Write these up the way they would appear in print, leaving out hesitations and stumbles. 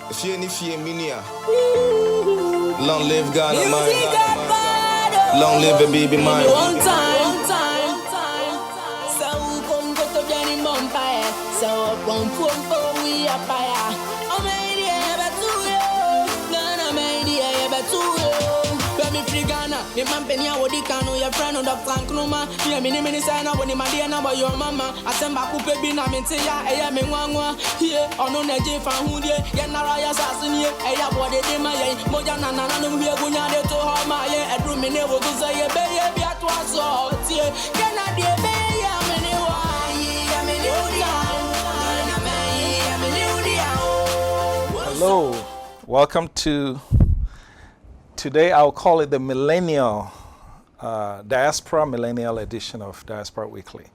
Minia. Long live Ghana, man. Long live the baby, man. One time. So come go to Jenny Mumpire. So come we are fire. I'm made here, but to you. Ghana made here, but to you. Me free Ghana, me man penya wodi kanu your friend on the flank numa. Yeah, me say na woni my dear number your mama. Asemba coupe bi na me ya eya me nwanwa. Yeah, ono na je fa hu die. Ye na raya sasini eya body de ma ye. Moja na no hwe gunya de to ho ma ye. Edru me ne wo go say ye be ye bi ato aso. Tie, Ghana de be ya me ne wa. Yeah, me ne odi. Hello, welcome to today. I'll call it the Millennial Diaspora Millennial edition of Diaspora Weekly.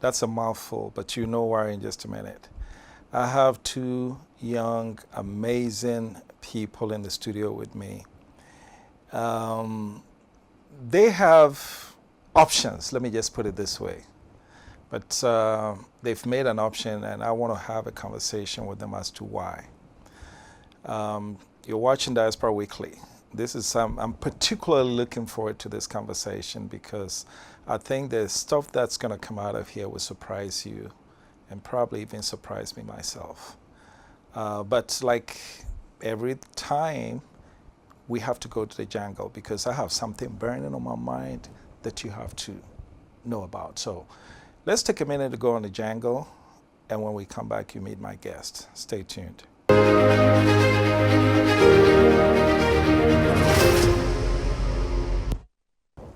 That's a mouthful, but you know why in just a minute. I have two young, amazing people in the studio with me. They have options, let me just put it this way. But they've made an option, and I want to have a conversation with them as to why. You're watching Diaspora Weekly. This is I'm particularly looking forward to this conversation because I think the stuff that's going to come out of here will surprise you and probably even surprise me myself. But like every time, we have to go to the jungle because I have something burning on my mind that you have to know about. So let's take a minute to go on the jungle, and when we come back, you meet my guest. Stay tuned.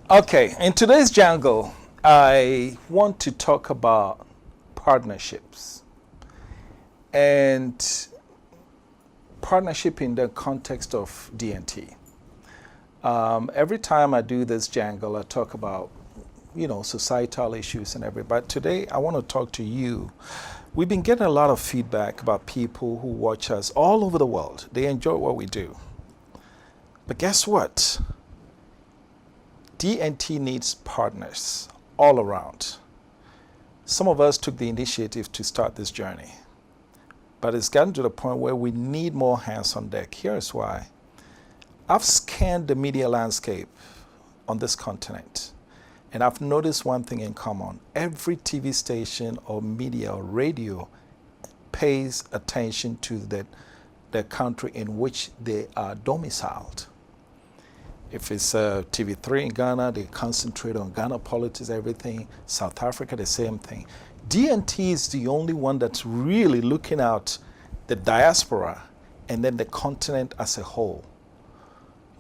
Okay, in today's jungle, I want to talk about partnerships and partnership in the context of DNT. Every time I do this jungle, I talk about, societal issues and everything. But today, I want to talk to you. We've been getting a lot of feedback about people who watch us all over the world. They enjoy what we do. But guess what? DNT needs partners all around. Some of us took the initiative to start this journey, but it's gotten to the point where we need more hands on deck. Here's why. I've scanned the media landscape on this continent, and I've noticed one thing in common. Every TV station or media or radio pays attention to the country in which they are domiciled. If it's TV3 in Ghana, they concentrate on Ghana politics, everything. South Africa, the same thing. DNT is the only one that's really looking at the diaspora and then the continent as a whole.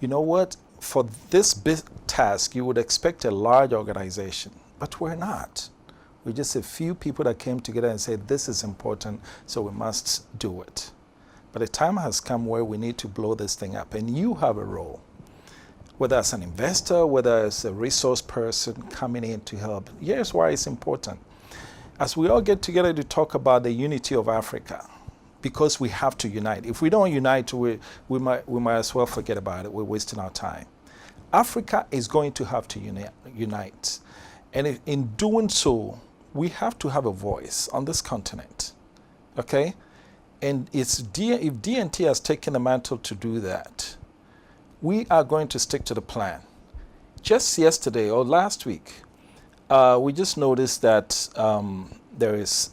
You know what? For this big task, you would expect a large organization, but we're not. We're just a few people that came together and said, this is important, so we must do it. But the time has come where we need to blow this thing up, and you have a role. Whether it's an investor, whether it's a resource person coming in to help. Here's why it's important. As we all get together to talk about the unity of Africa, because we have to unite. If we don't unite, we might as well forget about it. We're wasting our time. Africa is going to have to unite. And in doing so, we have to have a voice on this continent. Okay? And if DNT has taken the mantle to do that, we are going to stick to the plan. Just yesterday or last week, we just noticed that there is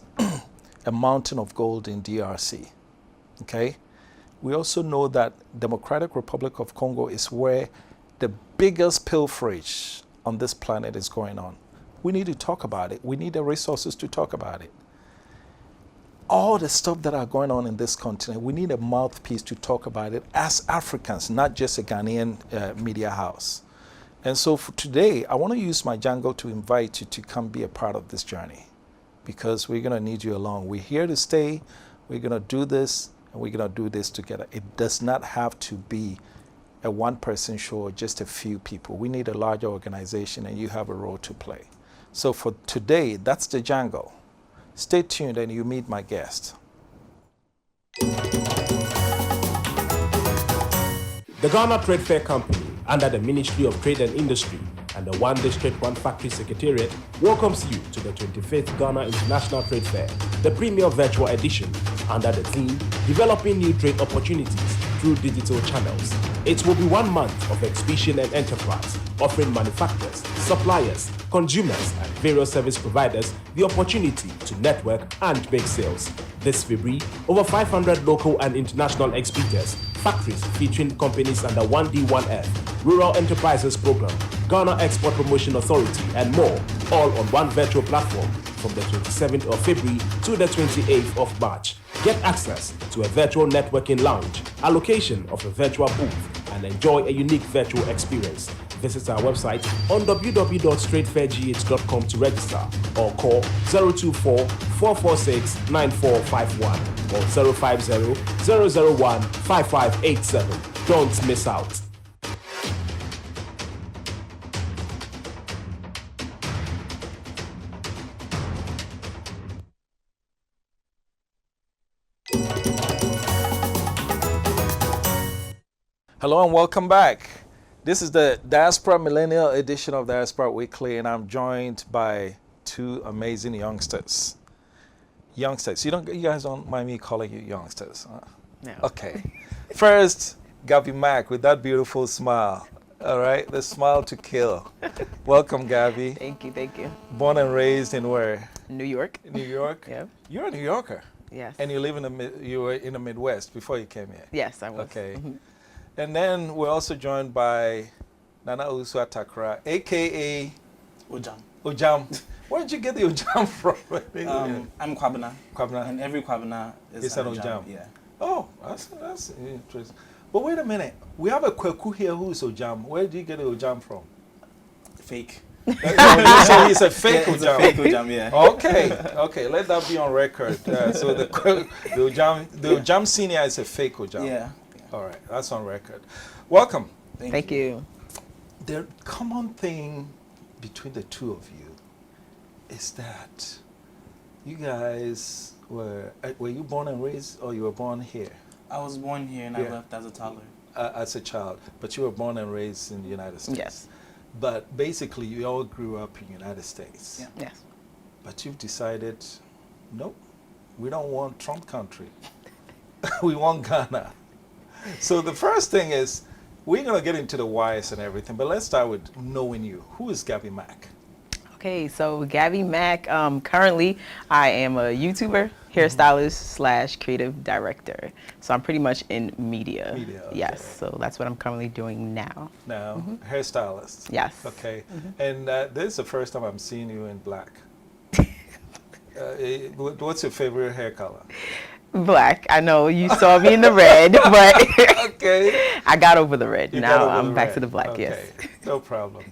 a mountain of gold in DRC. Okay? We also know that Democratic Republic of Congo is where the biggest pilferage on this planet is going on. We need to talk about it. We need the resources to talk about it. All the stuff that are going on in this continent, we need a mouthpiece to talk about it as Africans, not just a Ghanaian media house. And so for today, I want to use my jungle to invite you to come be a part of this journey because we're going to need you along. We're here to stay. We're going to do this, and we're going to do this together. It does not have to be a one-person show or just a few people. We need a larger organization, and you have a role to play. So for today, that's the jungle. Stay tuned and you meet my guest. The Ghana Trade Fair Company, under the Ministry of Trade and Industry and the One District, One Factory Secretariat, welcomes you to the 25th Ghana International Trade Fair, the premier virtual edition, under the theme Developing New Trade Opportunities Through Digital Channels. It will be 1 month of exhibition and enterprise, offering manufacturers, suppliers, consumers, and various service providers the opportunity to network and make sales. This February, over 500 local and international exhibitors, factories featuring companies under 1D1F, Rural Enterprises Program, Ghana Export Promotion Authority, and more, all on one virtual platform from the 27th of February to the 28th of March. Get access to a virtual networking lounge, allocation of a virtual booth, and enjoy a unique virtual experience. Visit our website on www.straightfairgh.com to register or call 024-446-9451 or 050-001-5587. Don't miss out. Hello and welcome back. This is the Diaspora Millennial edition of Diaspora Weekly, and I'm joined by two amazing youngsters. Youngsters, you guys don't mind me calling you youngsters? Huh? No. Okay. First, Gabby Mack with that beautiful smile. All right, the smile to kill. Welcome, Gabby. Thank you. Born and raised in where? New York. New York. Yep. You're a New Yorker. Yes. And you live you were in the Midwest before you came here. Yes, I was. Okay. And then we're also joined by Nana Usua Takra, a.k.a. Ojam. Where did you get the Ojam from? I'm Kwabena. Kwabena. And every Kwabena is an an Ojam. Yeah. Oh, that's interesting. But wait a minute. We have a Kweku here who is Ojam. Where did you get the Ojam from? Fake. So he's a fake He's Ojam. a fake Ojam, yeah. Okay. Let that be on record. So the Ojam senior is a fake Ojam. Yeah. All right, that's on record. Welcome. Thank you. The common thing between the two of you is that you guys were you born and raised, or you were born here? I was born here and I left as a toddler. As a child, but you were born and raised in the United States. Yes. But basically, you all grew up in the United States. Yeah. Yes. But you've decided, nope, we don't want Trump country. We want Ghana. So the first thing is, we're going to get into the whys and everything, but let's start with knowing you. Who is Gabby Mack? Okay, so Gabby Mack, currently I am a YouTuber, hairstylist / creative director. So I'm pretty much in media. Okay. Yes, so that's what I'm currently doing now. Now, hairstylist. Yes. Okay. And this is the first time I'm seeing you in black. What's your favorite hair color? Black. I know you saw me in the red, but Okay. I got over the red. You got Now over I'm the back red. to the black, Okay. yes. No problem.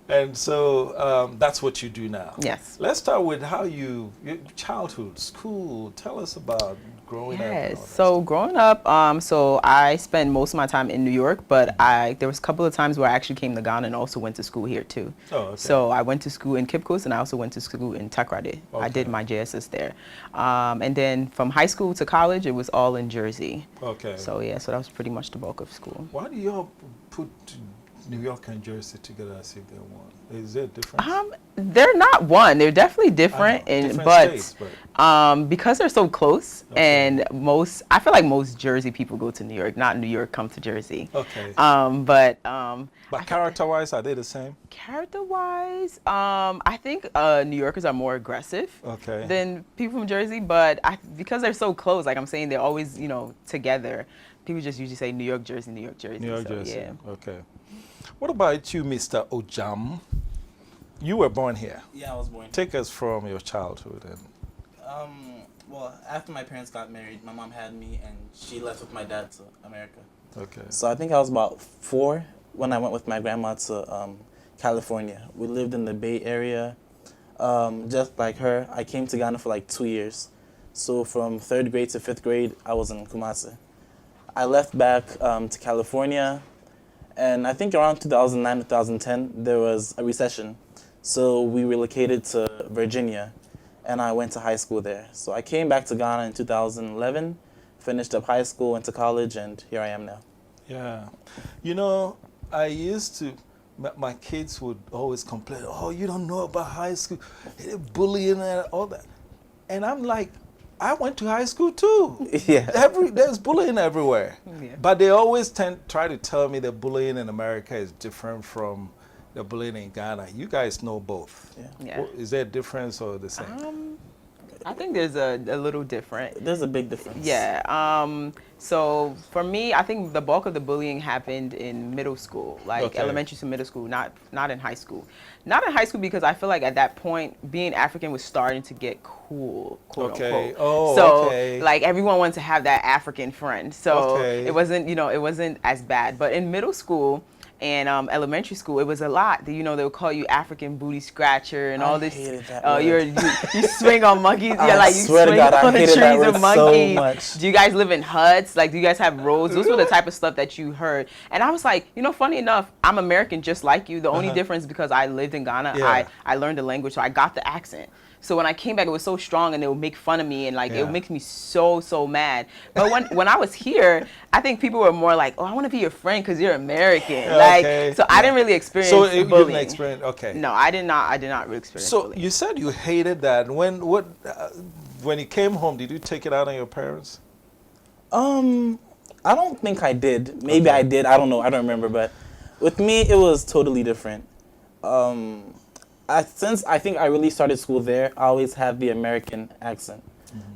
And so that's what you do now. Yes. Let's start with how your childhood, school. Tell us about growing up. and all Yes. that So growing up, so I spent most of my time in New York, but there was a couple of times where I actually came to Ghana and also went to school here too. Oh, okay. So I went to school in Cape Coast and I also went to school in Takoradi. I did Okay. my JSS there. And then from high school to college, it was all in Jersey. Okay. So yeah, so that was pretty much the bulk of school. Why do y'all put New York and Jersey together as if they're one? Is there a difference? They're not one. They're definitely different, different but states, because they're so close, Okay. and I feel like most Jersey people go to New York, not New York come to Jersey. Okay. But Character-wise, are they the same? character-wise, I think New Yorkers are more aggressive Okay. than people from Jersey, but because they're so close, like I'm saying, they're always together. People just usually say New York, Jersey, New York, Jersey. New York, so, Jersey. Yeah. Okay. What about you, Mr. Ojam? You were born here. Yeah, I was born. Take us from your childhood. Well, after my parents got married, my mom had me and she left with my dad to America. Okay. So I think I was about 4 when I went with my grandma to California. We lived in the Bay Area. Just like her, I came to Ghana for like 2 years. So from 3rd grade to 5th grade, I was in Kumasi. I left back to California, and I think around 2009, 2010, there was a recession. So we relocated to Virginia, and I went to high school there. So I came back to Ghana in 2011, finished up high school, went to college, and here I am now. Yeah. I used to, my kids would always complain, oh, you don't know about high school, bullying and all that. And I'm like, I went to high school too. Yeah. There's bullying everywhere. Yeah. But they always try to tell me that bullying in America is different from the bullying in Ghana. You guys know both. Yeah. Is there a difference or the same? I think there's a little different. There's a big difference. Yeah. So for me, I think the bulk of the bullying happened in middle school, like Okay. elementary to middle school, not in high school. Not in high school because I feel like at that point, being African was starting to get cool, quote Okay. unquote. Oh, so okay. like everyone wanted to have that African friend. So Okay. it wasn't as bad. But in middle school and elementary school, it was a lot. You know, they would call you African booty scratcher and all this. hated that word. You swing on monkeys. Yeah, I like you swear to swing God, I on the hated that trees word of so monkeys. much. Do you guys live in huts? Like, do you guys have roads? Those were the type of stuff that you heard. And I was like, funny enough, I'm American just like you. The only difference because I lived in Ghana, Yeah. I learned the language, so I got the accent. So when I came back, it was so strong, and they would make fun of me, and like it Yeah. would make me so mad. But when I was here, I think people were more like, "Oh, I want to be your friend because you're American." Okay. Like, so I didn't really experience So you bullying. didn't experience, okay. No, I did not really experience So bullying. you said you hated that. When you came home, did you take it out on your parents? I don't think I did. Maybe Okay. I did. I don't know. I don't remember. But with me, it was totally different. Since I think I really started school there, I always had the American accent.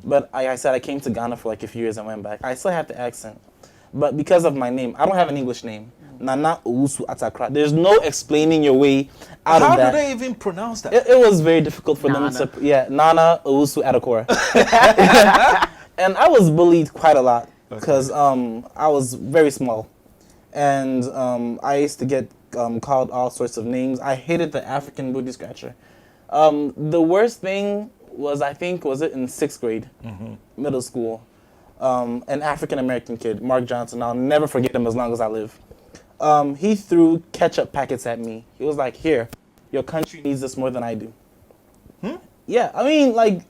But like I said, I came to Ghana for like a few years and went back. I still have the accent. But because of my name, I don't have an English name. Nana Owusu Atakra. There's no explaining your way out How of that. do they even pronounce that? It was very difficult for Nana. them to, Nana Owusu Atakora. And I was bullied quite a lot because I was very small. And I used to get called all sorts of names. I hated the African booty scratcher. The worst thing was, I think, was it in 6th grade, middle school. An African American kid, Mark Johnson. I'll never forget him as long as I live. He threw ketchup packets at me. He was like, "Here, your country needs this more than I do." Yeah, I mean, like,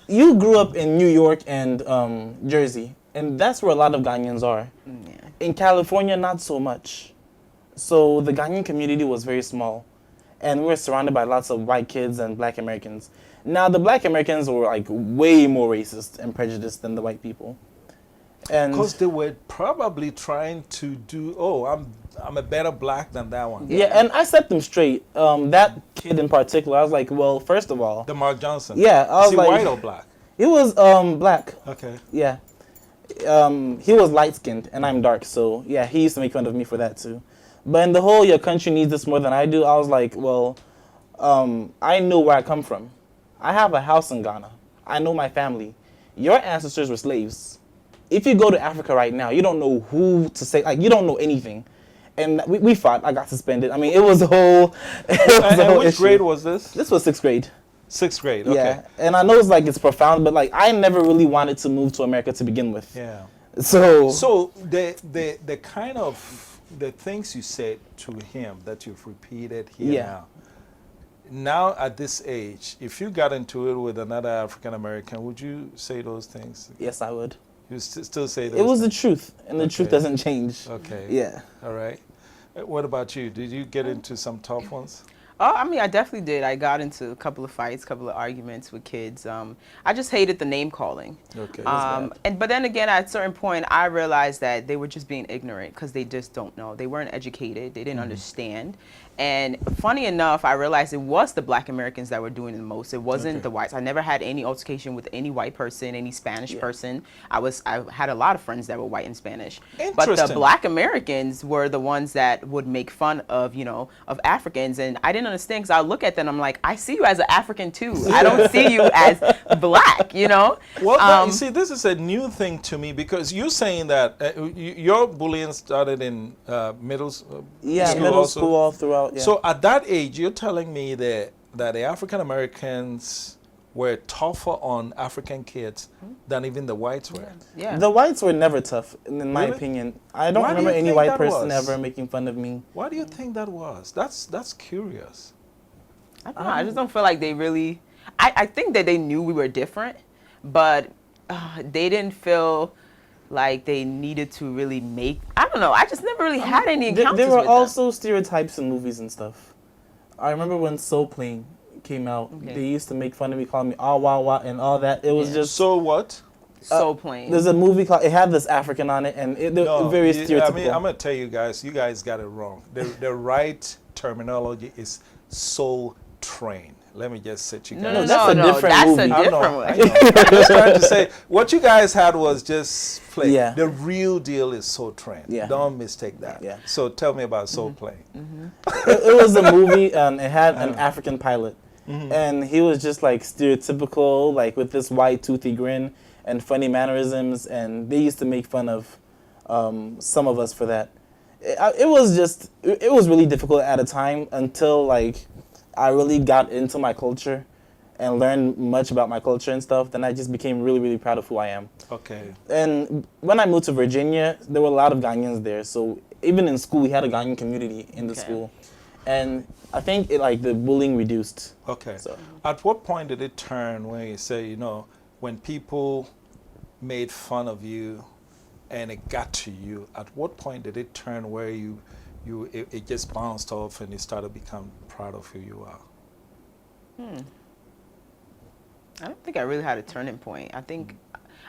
you grew up in New York and Jersey, and that's where a lot of Ghanaians are. Yeah. In California, not so much. So the Ghanaian community was very small, and we were surrounded by lots of white kids and Black Americans. Now, the Black Americans were like way more racist and prejudiced than the white people. And Because they were probably trying to do, I'm a better black than that one. yeah, and I set them straight. That kid in particular, I was like, well, first of all, The Mark Johnson. yeah, I Is was he like, white or black? he was black. Okay. Yeah. He was light-skinned, and I'm dark, so yeah, he used to make fun of me for that too. But in the whole, your country needs this more than I do, I was like, well, I know where I come from. I have a house in Ghana. I know my family. Your ancestors were slaves. If you go to Africa right now, you don't know who to say, like, you don't know anything. And we fought. I got suspended. I mean, it was a whole, And which issue. grade was this? This was 6th grade. 6th grade, okay. Yeah, and I know it's like it's profound, but like I never really wanted to move to America to begin with. Yeah. So the kind of the things you said to him that you've repeated here Yeah. now at this age, if you got into it with another African American, would you say those things? yes, I would. You still say those It was the things? truth, and the truth Okay. doesn't change. Okay. Yeah. All right. What about you? Did you get into some tough ones? Oh, I mean, I definitely did. I got into a couple of fights, a couple of arguments with kids. I just hated the name calling. Okay. But then again, at a certain point, I realized that they were just being ignorant because they just don't know. They weren't educated. They didn't understand. And funny enough, I realized it was the Black Americans that were doing the most. It wasn't the whites. I never had any altercation with any white person, any Spanish person. I had a lot of friends that were white and Spanish. But the Interesting. Black Americans were the ones that would make fun of, of Africans. And I didn't understand because I look at them, I'm like, I see you as an African too. I don't see you as Black, Well, you see, this is a new thing to me because you're saying that your bullying started in middle school. Middle also. school all throughout. Yeah. So at that age, you're telling me that the African Americans were tougher on African kids than even the whites were. Yeah. the whites were never tough, in my Really? opinion. I don't Why do remember you any think white that person was? ever making fun of me. Why do you think that was? That's curious. I don't know. I just don't feel like they really. I think that they knew we were different, but they didn't feel like they needed to really make. I don't know. I just never really had any encounters There were with them. also stereotypes in movies and stuff. I remember when Soul Plane came out, Okay. they used to make fun of me, call me ah wah wah and all that. It was just So what? So plain. There's a movie called, it had this African on it, and they're very stereotypical. I'm going to tell you guys got it wrong. The right terminology is soul train. Let me just set you guys. No, that's a different that's movie. a different I one. know. I'm just trying to say, what you guys had was just play. Yeah. The real deal is Soul Train. Yeah. Don't mistake that. Yeah. So tell me about Soul Plane. It was a movie, and it had an African pilot. And he was just like stereotypical, like with this white toothy grin and funny mannerisms, and they used to make fun of some of us for that. It was really difficult at a time until like I really got into my culture and learned much about my culture and stuff. Then I just became really, really proud of who I am. Okay. And when I moved to Virginia, there were a lot of Ghanaians there. So even in school, we had a Ghanaian community in the school. And I think the bullying reduced. Okay. So. At what point did it turn when you say, when people made fun of you and it got to you, at what point did it turn where it just bounced off and you started to become proud of who you are? I don't think I really had a turning point. I think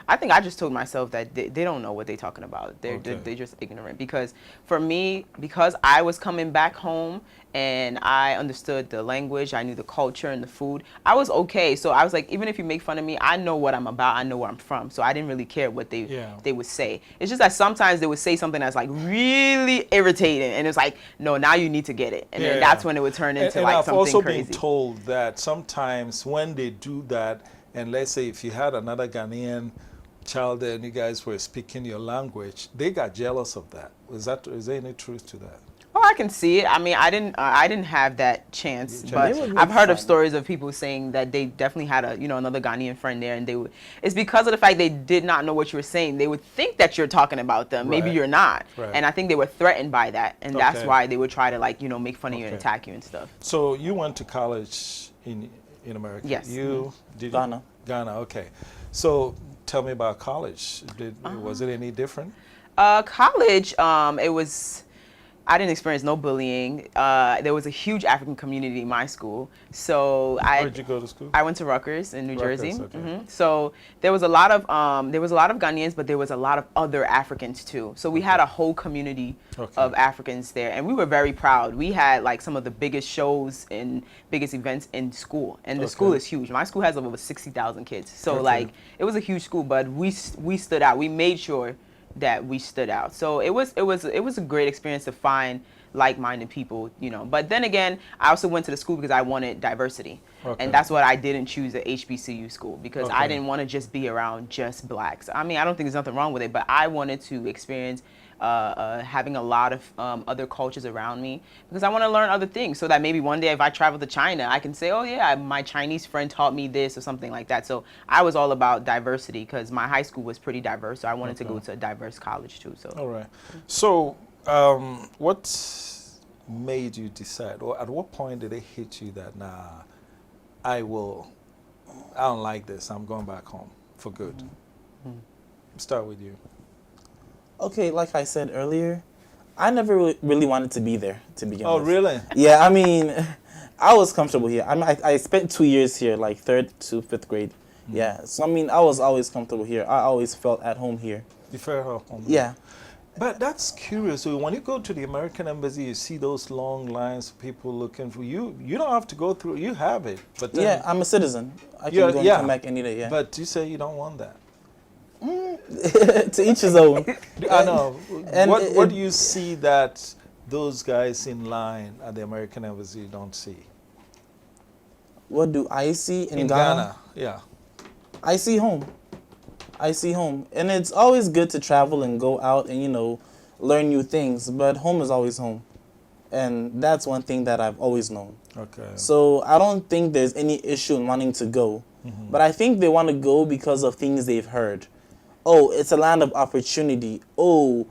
I just told myself that they don't know what they're talking about. They're just ignorant. Because for me, because I was coming back home and I understood the language, I knew the culture and the food, I was okay. So I was like, even if you make fun of me, I know what I'm about, I know where I'm from. So I didn't really care what they would say. It's just that sometimes they would say something that's like really irritating, and it's like, no, now you need to get it. And then that's when it would turn into like something crazy. I've also been told that sometimes when they do that, and let's say if you had another Ghanaian child there and you guys were speaking your language, they got jealous of that. Is there any truth to that? Oh, I can see it. I mean, I didn't have that chance, but I've heard of stories of people saying that they definitely had another Ghanaian friend there, and it's because of the fact they did not know what you were saying. They would think that you're talking about them. Maybe you're not. Right. And I think they were threatened by that, and that's why they would try to make fun of you and attack you and stuff. So you went to college in America? Yes. You did Ghana. Ghana, okay. So tell me about college. Was it any different? College, I didn't experience no bullying. There was a huge African community in my school. So Where did you go to school? I went to Rutgers in New Jersey. Okay. So there was a lot of Ghanaians, but there was a lot of other Africans too. So we had a whole community of Africans there, and we were very proud. We had like some of the biggest shows and biggest events in school, and the school is huge. My school has over 60,000 kids. So it was a huge school, but we stood out. We made sure that we stood out. So it was a great experience to find like-minded people, But then again, I also went to the school because I wanted diversity. And that's what I didn't choose at HBCU school, because I didn't want to just be around just blacks. I mean, I don't think there's nothing wrong with it, but I wanted to experience having a lot of other cultures around me, because I want to learn other things, so that maybe one day if I travel to China, I can say, oh yeah, my Chinese friend taught me this or something like that. So I was all about diversity because my high school was pretty diverse, so I wanted to go to a diverse college too. So. All right. So what made you decide, or at what point did it hit you that, I don't like this, I'm going back home for good? Start with you. Okay, like I said earlier, I never really wanted to be there to begin with. Oh, really? Yeah, I mean, I was comfortable here. I spent 2 years here, like 3rd to 5th grade. Yeah, so I mean, I was always comfortable here. I always felt at home here. You felt at home? Yeah. But that's curious. So when you go to the American embassy, you see those long lines of people looking for you. You don't have to go through. You have it. But then, yeah, I'm a citizen. I can go and come back any day. Yeah. But you say you don't want that. To each his own. I know. What do you see that those guys in line at the American embassy don't see? What do I see in Ghana? Yeah. I see home. And it's always good to travel and go out and, learn new things. But home is always home. And that's one thing that I've always known. Okay. So I don't think there's any issue in wanting to go. But I think they want to go because of things they've heard. Oh, it's a land of opportunity. Oh,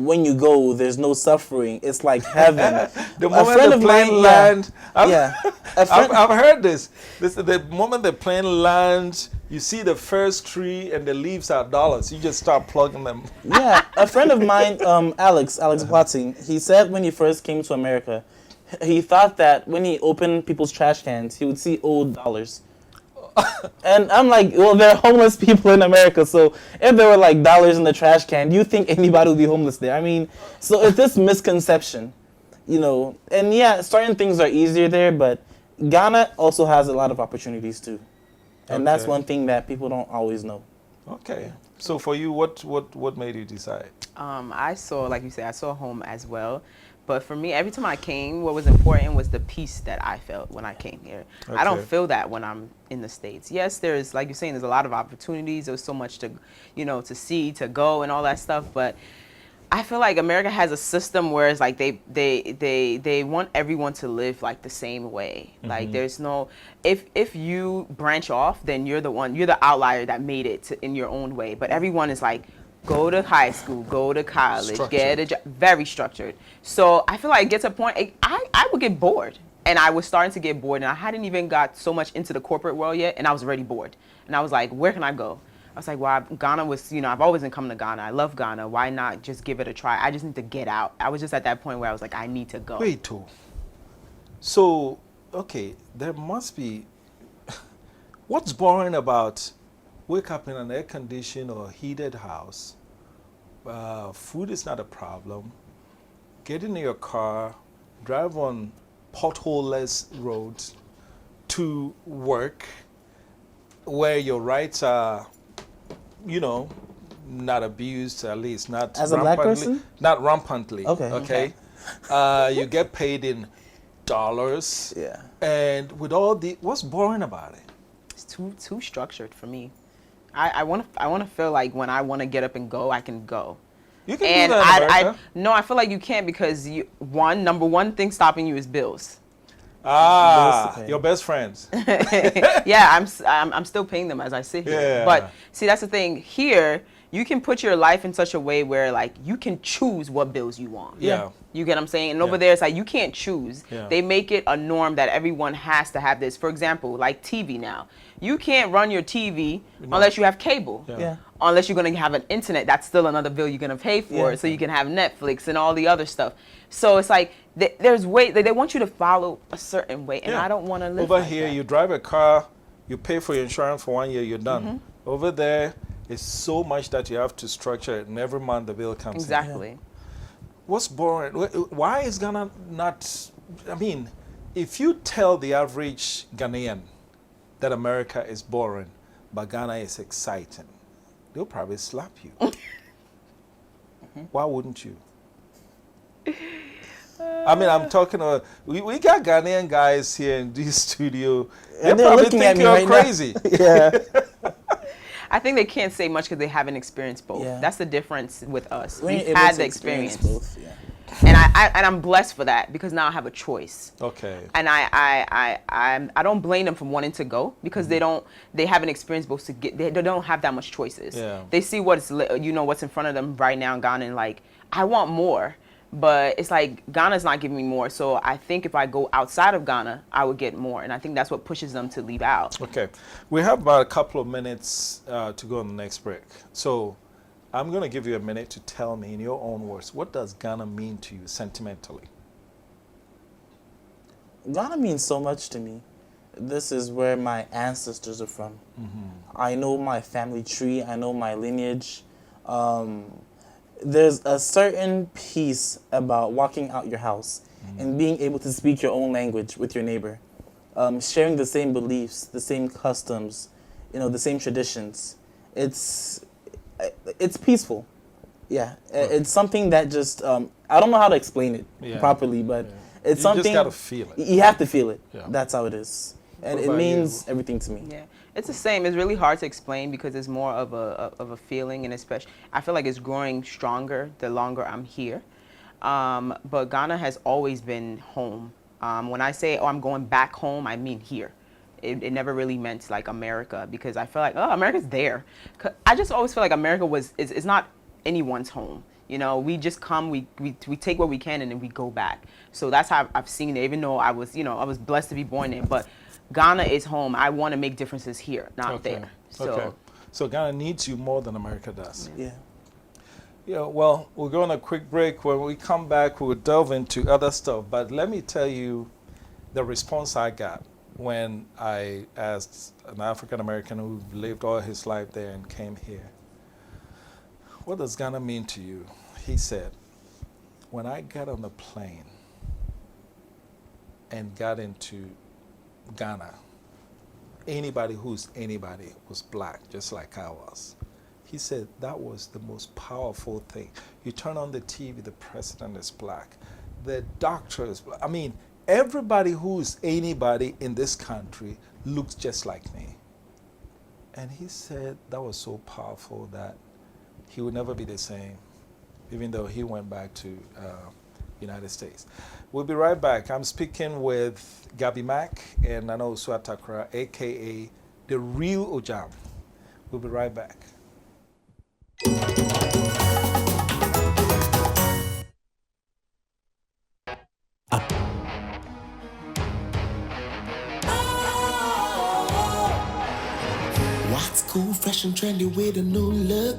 when you go, there's no suffering. It's like heaven. The moment the plane lands, I've heard this. The moment the plane lands, you see the first tree and the leaves are dollars. You just start plugging them. Yeah, a friend of mine, Alex Platting, he said when he first came to America, he thought that when he opened people's trash cans, he would see old dollars. And I'm like, well, there are homeless people in America, so if there were like dollars in the trash can, do you think anybody would be homeless there? I mean, so it's this misconception, you know. And yeah, certain things are easier there, but Ghana also has a lot of opportunities too. And that's Okay. one thing that people don't always know. Okay. So for you, what made you decide? I saw, like you said, I saw home as well. But for me, every time I came, what was important was the peace that I felt when I came here. I don't Okay. feel that when I'm in the States. Yes, there's, like you're saying, there's a lot of opportunities. There's so much to, to see, to go, and all that stuff. But I feel like America has a system where it's like they want everyone to live like the same way. Like there's no, if you branch off, then you're the outlier that made it in your own way. But everyone is like, go to high school, go to college, get a job, very structured. So I feel like it gets a point, I would get bored. And I was starting to get bored, and I hadn't even got so much into the corporate world yet, and I was already bored. And I was like, where can I go? I was like, well, Ghana was, I've always been coming to Ghana. I love Ghana. Why not just give it a try? I just need to get out. I was just at that point where I was like, I need to go. Wait, too. So, okay, there must be. What's boring about wake up in an air-conditioned or heated house? Food is not a problem. Get in your car, drive on pothole-less roads to work, where your rights are, not abused, at least not As a black rampantly. person? Not rampantly. Okay. You get paid in dollars. Yeah. And with all what's boring about it? It's too structured for me. I want to feel like when I want to get up and go, I can go. You can And do that in America. no, I feel like you can't because number one thing stopping you is bills. Bills to pay. Your best friends. Yeah, I'm still paying them as I sit here. Yeah. But see, that's the thing. Here, you can put your life in such a way where like you can choose what bills you want. Yeah. You get what I'm saying? And over Yeah. there, it's like you can't choose. Yeah. They make it a norm that everyone has to have this. For example, like TV now. You can't run your TV unless you have cable. Yeah. Unless you're going to have an internet, that's still another bill you're going to pay for. Yeah. So you can have Netflix and all the other stuff. So it's like there's way they want you to follow a certain way, and Yeah. I don't want to live Over like here, that. you drive a car, you pay for your insurance for 1 year, you're done. Over there, it's so much that you have to structure it, and every month the bill comes in. Exactly. What's boring? Why is Ghana not? I mean, if you tell the average Ghanaian that America is boring, but Ghana is exciting, they'll probably slap you. Why wouldn't you? I mean, I'm talking about, we got Ghanaian guys here in this studio. They And they're probably looking think at me you're right now. crazy. Yeah. I think they can't say much because they haven't experienced both. Yeah. That's the difference with us. When We've you're able had to the experience. both, yeah. And I'm blessed for that because now I have a choice. Okay. And I don't blame them for wanting to go because they haven't experienced both to get they don't have that much choices. Yeah. They see what's what's in front of them right now in Ghana and like I want more, but it's like Ghana's not giving me more. So I think if I go outside of Ghana, I would get more, and I think that's what pushes them to leave out. Okay. We have about a couple of minutes to go on the next break. So I'm going to give you a minute to tell me in your own words, what does Ghana mean to you sentimentally? Ghana means so much to me. This is where my ancestors are from. I know my family tree. I know my lineage. There's a certain peace about walking out your house and being able to speak your own language with your neighbor, sharing the same beliefs, the same customs, the same traditions. It's peaceful. Yeah, it's something that just I don't know how to explain it Yeah. properly, but it's You something just got to feel it. you have to feel it. Yeah. That's how it is, and What it about means you? everything to me. Yeah, it's the same. It's really hard to explain because it's more of a feeling, and especially I feel like it's growing stronger the longer I'm here. But Ghana has always been home. When I say, I'm going back home, I mean here. It never really meant like America because I feel like, America's there. I just always feel like America is not anyone's home. We just come, we take what we can and then we go back. So that's how I've seen it, even though I was blessed to be born there. But Ghana is home. I want to make differences here, not there. So So Ghana needs you more than America does. Yeah. Yeah, well, we'll go on a quick break. When we come back, we'll delve into other stuff. But let me tell you the response I got when I asked an African American who lived all his life there and came here, what does Ghana mean to you? He said, when I got on the plane and got into Ghana, anybody who's anybody was black, just like I was. He said that was the most powerful thing. You turn on the TV, the president is black, the doctor is black. I mean, everybody who's anybody in this country looks just like me. And he said that was so powerful that he would never be the same, even though he went back to United States. We'll be right back. I'm speaking with Gabi Mack and Nana Osuatakra, aka the real Ojam. We'll be right back. What's cool, fresh and trendy with a new look?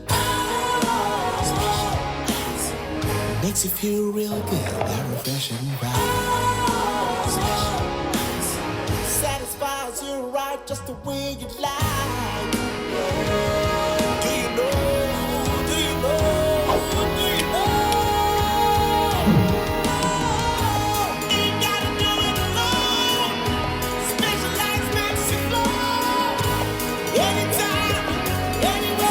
Makes you feel real good, that refreshing vibe. Satisfies you right just the way you like. Do you know? Do you know? Do you know? Ain't gotta do it alone. Specialized makes you glow. Anytime, anywhere.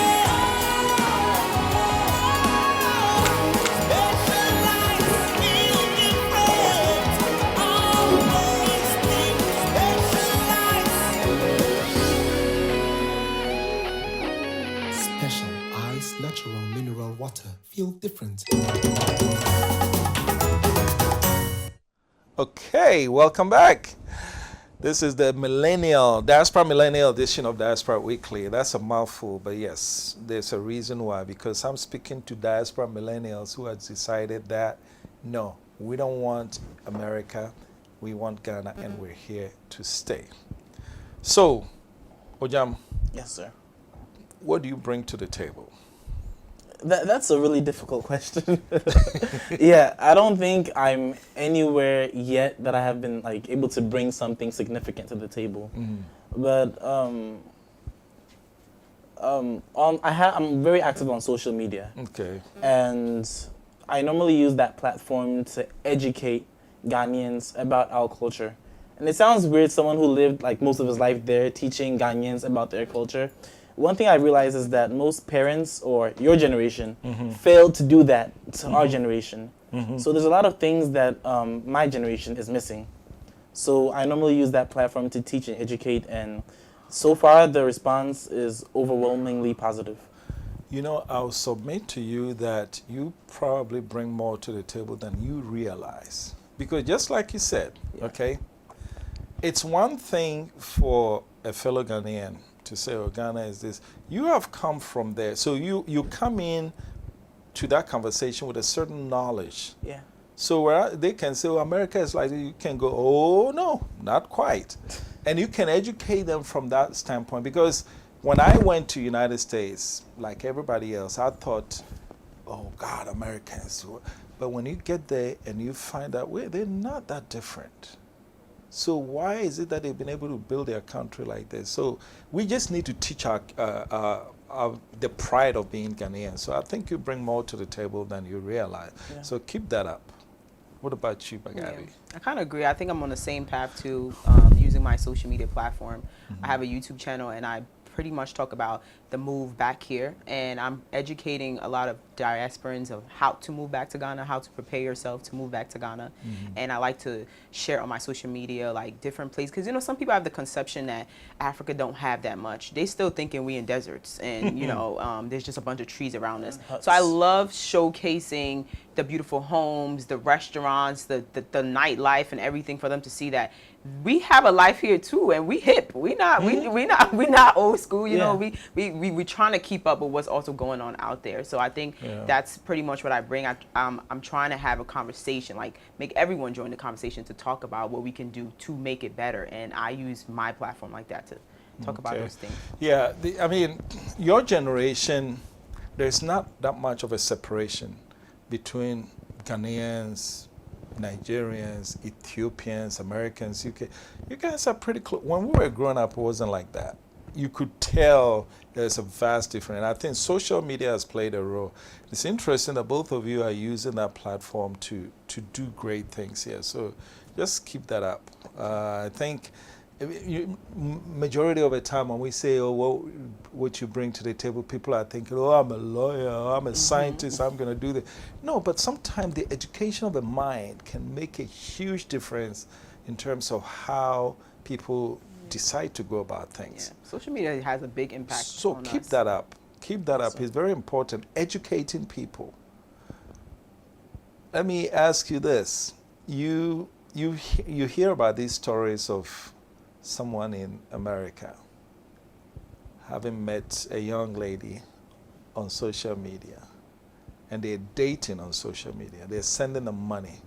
Special ice, natural mineral water. Feel different. Okay, welcome back. This is the Diaspora Millennial edition of Diaspora Weekly. That's a mouthful, but yes, there's a reason why. Because I'm speaking to Diaspora Millennials who have decided that, no, we don't want America, we want Ghana, and we're here to stay. So, Ojam, Yes, sir. what do you bring to the table? That's a really difficult question. Yeah, I don't think I'm anywhere yet that I have been like able to bring something significant to the table. But I'm very active on social media. Okay. And I normally use that platform to educate Ghanaians about our culture. And it sounds weird, someone who lived like most of his life there teaching Ghanaians about their culture. One thing I realize is that most parents or your generation failed to do that to our generation. So there's a lot of things that my generation is missing. So I normally use that platform to teach and educate, and so far the response is overwhelmingly positive. You know, I'll submit to you that you probably bring more to the table than you realize. Because just like you said, okay, it's one thing for a fellow Ghanaian to say, oh, Ghana is this. You have come from there. So you come in to that conversation with a certain knowledge. Yeah. So where they can say, oh, America is like, you can go, oh, no, not quite. And you can educate them from that standpoint. Because when I went to United States, like everybody else, I thought, oh, God, Americans. But when you get there and you find out, wait, they're not that different. So why is it that they've been able to build their country like this? So we just need to teach the pride of being Ghanaian. So I think you bring more to the table than you realize. Yeah. So keep that up. What about you, Bagabi? Yeah, I kind of agree. I think I'm on the same path too, using my social media platform. I have a YouTube channel, and I pretty much talk about the move back here, and I'm educating a lot of diasporans of how to move back to Ghana, how to prepare yourself to move back to Ghana. And I like to share on my social media like different places, because you know some people have the conception that Africa don't have that much. They still thinking we in deserts, and you know there's just a bunch of trees around us. So I love showcasing the beautiful homes, the restaurants, the nightlife, and everything for them to see that we have a life here too, and we hip. We not old school. You know, we trying to keep up with what's also going on out there. So I think that's pretty much what I bring. I'm trying to have a conversation, like make everyone join the conversation to talk about what we can do to make it better. And I use my platform like that to talk about those things. Yeah, I mean, your generation, there's not that much of a separation between Ghanaians, Nigerians, Ethiopians, Americans, UK. You guys are pretty close. When we were growing up, it wasn't like that. You could tell there's a vast difference. I think social media has played a role. It's interesting that both of you are using that platform to do great things here. So just keep that up. I think majority of the time when we say, oh, what you bring to the table, people are thinking, oh, I'm a lawyer, I'm a scientist, I'm going to do this. No, but sometimes the education of the mind can make a huge difference in terms of how people decide to go about things. Yeah. Social media has a big impact So on keep us. that up. Keep that up. It's very important. Educating people. Let me ask you this. You hear about these stories of someone in America having met a young lady on social media, and they're dating on social media. They're sending them money.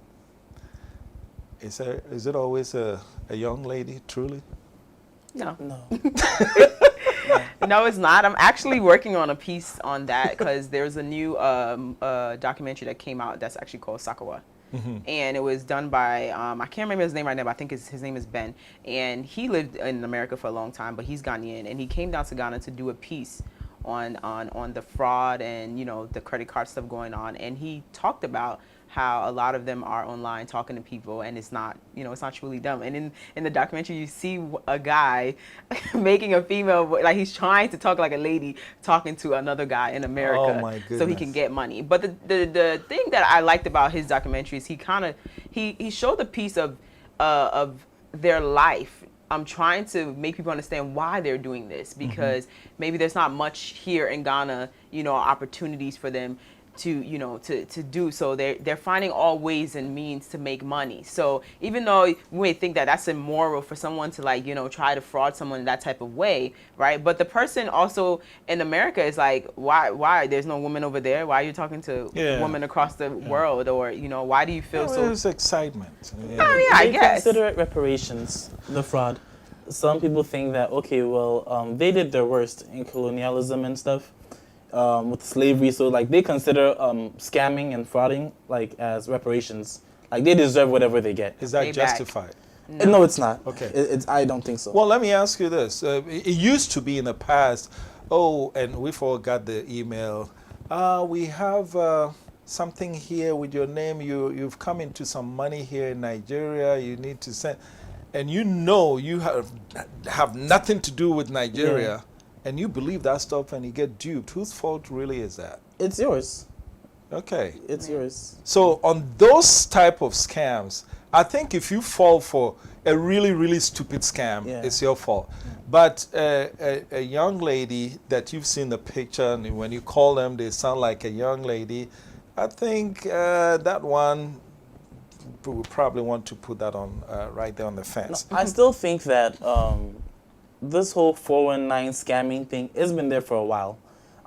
Is it always a young lady, truly? No. No. No, it's not. I'm actually working on a piece on that because there's a new documentary that came out that's actually called Sakawa. And it was done by, I can't remember his name right now, but I think his name is Ben. And he lived in America for a long time, but he's Ghanaian. And he came down to Ghana to do a piece on the fraud and, you know, the credit card stuff going on. And he talked about how a lot of them are online talking to people, and it's not, you know, it's not truly them. And in the documentary, you see a guy making a female, like he's trying to talk like a lady talking to another guy in America, Oh my so he goodness. can get money. But the thing that I liked about his documentary is he showed a piece of their life. I'm trying to make people understand why they're doing this, because maybe there's not much here in Ghana, you know, opportunities for them to, you know, to do. So they're finding all ways and means to make money. So even though we may think that that's immoral for someone to, like, you know, try to fraud someone in that type of way, right? But the person also in America is like, why there's no woman over there? Why are you talking to women across the world? Or, you know, why do you feel so? There's excitement. Oh, yeah, I They guess. consider it reparations, the fraud. Some people think that, okay, well, they did their worst in colonialism and stuff, with slavery. So, like, they consider scamming and frauding, like, as reparations. Like, they deserve whatever they get. Is that Payback. justified? No, it's not. Okay. I don't think so. Well, let me ask you this. It used to be in the past, and we forgot the email. We have something here with your name. You've come into some money here in Nigeria. You need to send. And you know you have nothing to do with Nigeria. And you believe that stuff and you get duped. Whose fault really is that? It's yours. Okay. It's yours. So on those type of scams, I think if you fall for a really, really stupid scam, it's your fault. But a young lady that you've seen the picture, and when you call them, they sound like a young lady, I think that one, we would probably want to put that on right there on the fence. I still think that this whole 419 scamming thing has been there for a while.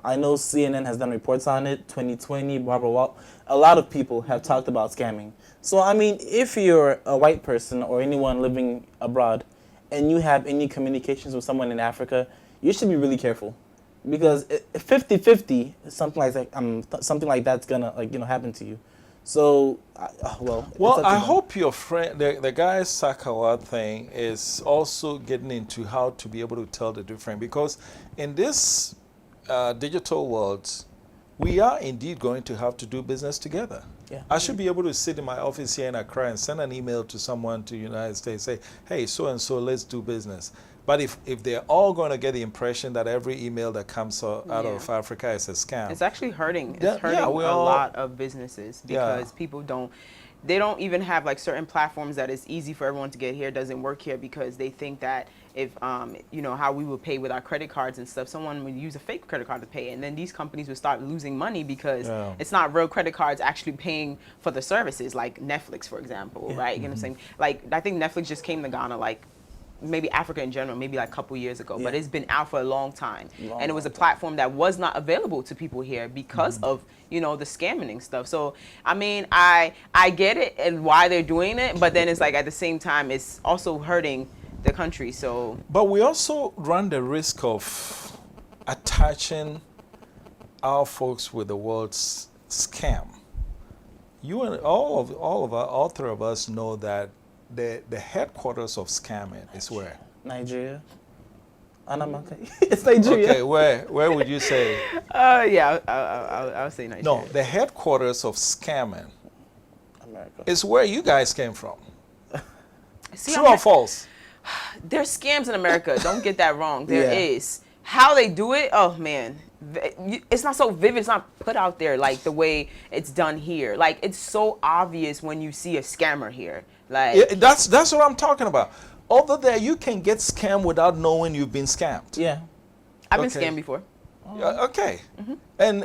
I know CNN has done reports on it, 2020, Barbara Walt. A lot of people have talked about scamming. So, I mean, if you're a white person or anyone living abroad and you have any communications with someone in Africa, you should be really careful. Because 50-50, something like that's gonna, like, you know, happen to you. So, Well, I hope your friend, the guy Sakawa thing, is also getting into how to be able to tell the difference. Because in this digital world, we are indeed going to have to do business together. Yeah. I should be able to sit in my office here in Accra and send an email to someone to the United States, say, hey, so-and-so, let's do business. But if they're all going to get the impression that every email that comes out of Africa is a scam. It's actually hurting. It's Yeah, hurting a all- lot of businesses because people they don't even have like certain platforms that it's easy for everyone to get here. It doesn't work here because they think that if, you know, how we would pay with our credit cards and stuff, someone would use a fake credit card to pay. And then these companies would start losing money because it's not real credit cards actually paying for the services, like Netflix, for example, right? You know what I'm saying? Like, I think Netflix just came to Ghana, like, maybe Africa in general, maybe like a couple years ago, but it's been out for a long time. And it was a platform that was not available to people here because of, you know, the scamming and stuff. So, I mean, I get it and why they're doing it, but then it's like at the same time, it's also hurting the country, so. But we also run the risk of attaching our folks with the world's scam. you and all three of us know that the headquarters of scamming is where? Nigeria. Anamaka. It's Nigeria. Okay, where would you say? Yeah, I'll say Nigeria. No, the headquarters of scamming America. is where you guys came from. See, True or false? There's scams in America. Don't get that wrong. There Yeah. is. How they do it, oh man, it's not so vivid. It's not put out there like the way it's done here. Like it's so obvious when you see a scammer here. Like Yeah, that's what I'm talking about. Over there, you can get scammed without knowing you've been scammed. Yeah. I've been okay. scammed before. Okay. And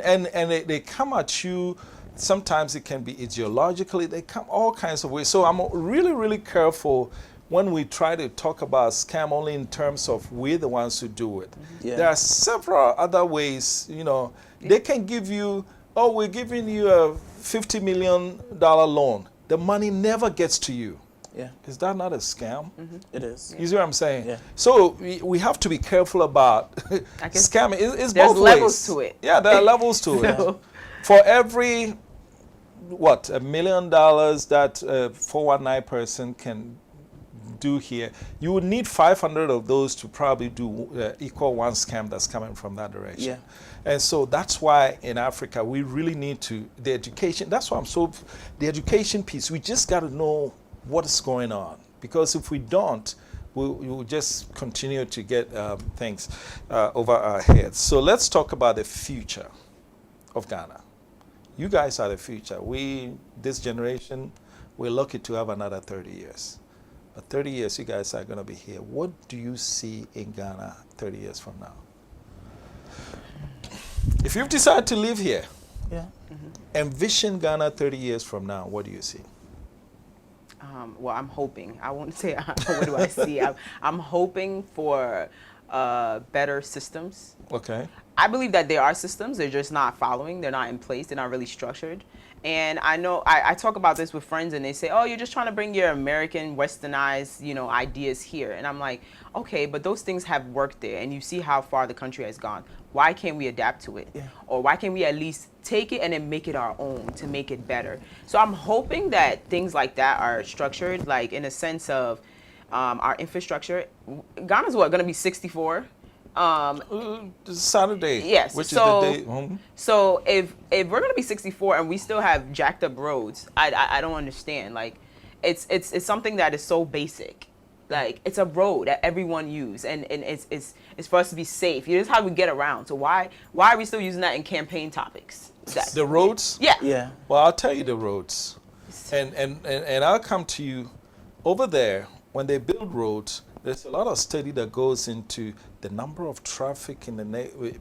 they come at you. Sometimes it can be ideologically. They come all kinds of ways. So I'm really, really careful when we try to talk about scam only in terms of we're the ones who do it. Yeah. There are several other ways, they can give you, oh, we're giving you a $50 million loan. The money never gets to you. Yeah. Is that not a scam? It is. You see what I'm saying? Yeah. So we have to be careful about guess scamming. It's there's both levels ways. to it. Yeah, there are levels to it. So- For every, $1 million that a 419 person can do here, you would need 500 of those to probably do equal one scam that's coming from that direction. Yeah. And so that's why in Africa we really need the education. That's why the education piece, we just got to know what is going on. Because if we don't, we'll just continue to get things over our heads. So let's talk about the future of Ghana. You guys are the future. This generation, we're lucky to have another 30 years. But 30 years, you guys are going to be here. What do you see in Ghana 30 years from now? If you've decided to live here, Yeah. envision Ghana 30 years from now, what do you see? Well, I'm hoping. I won't say what do I see. I'm hoping for better systems. Okay. I believe that there are systems. They're just not following. They're not in place. They're not really structured. And I know I talk about this with friends, and they say, "Oh, you're just trying to bring your American, westernized, ideas here." And I'm like, "Okay, but those things have worked there, and you see how far the country has gone. Why can't we adapt to it? Yeah. Or why can't we at least take it and then make it our own to make it better?" So I'm hoping that things like that are structured, like in a sense of our infrastructure. Ghana's going to be 64. Saturday. Yes. Which so, is the day. So if we're gonna be 64 and we still have jacked up roads, I don't understand. Like, it's something that is so basic. Like, it's a road that everyone uses, and it's for us to be safe. It's how we get around. So why are we still using that in campaign topics? The roads? Yeah. Yeah. Well, I'll tell you the roads. And I'll come to you over there. When they build roads, there's a lot of study that goes into the number of traffic in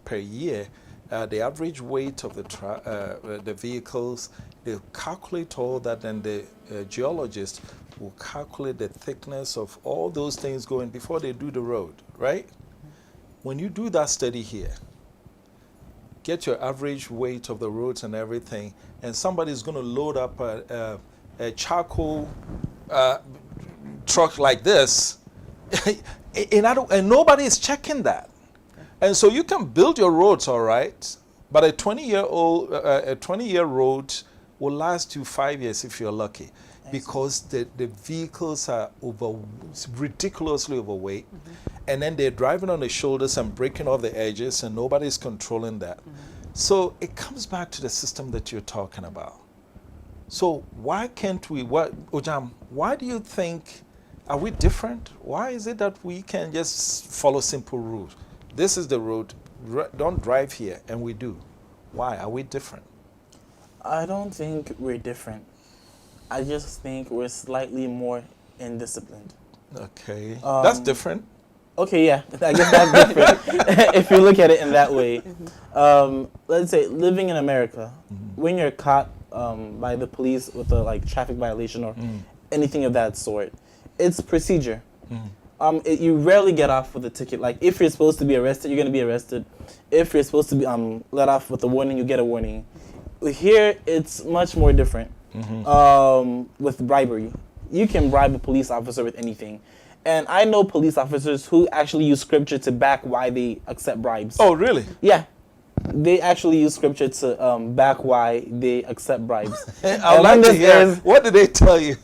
per year, the average weight of the vehicles. They calculate all that, and the geologist will calculate the thickness of all those things going before they do the road, right? When you do that study here, get your average weight of the roads and everything, and somebody's going to load up a charcoal truck like this, and nobody is checking that. And so you can build your roads, all right, but a 20-year road will last you 5 years if you're lucky, because the vehicles are ridiculously overweight, and then they're driving on the shoulders and breaking off the edges, and nobody's controlling that. So it comes back to the system that you're talking about. So why can't we, Ojam, why do you think, are we different? Why is it that we can just follow simple rules? This is the road, don't drive here, and we do. Why? Are we different? I don't think we're different. I just think we're slightly more indisciplined. Okay. That's different. Okay, yeah, I guess that's different if you look at it in that way. Let's say living in America, when you're caught by the police with a traffic violation or anything of that sort, it's procedure. You rarely get off with a ticket. Like, if you're supposed to be arrested, you're going to be arrested. If you're supposed to be let off with a warning, you get a warning. Here, it's much more different. With bribery, you can bribe a police officer with anything. And I know police officers who actually use scripture to back why they accept bribes. Oh, really? Yeah. they actually use scripture to back why they accept bribes. I'd And like when to this hear. airs, What did they tell you?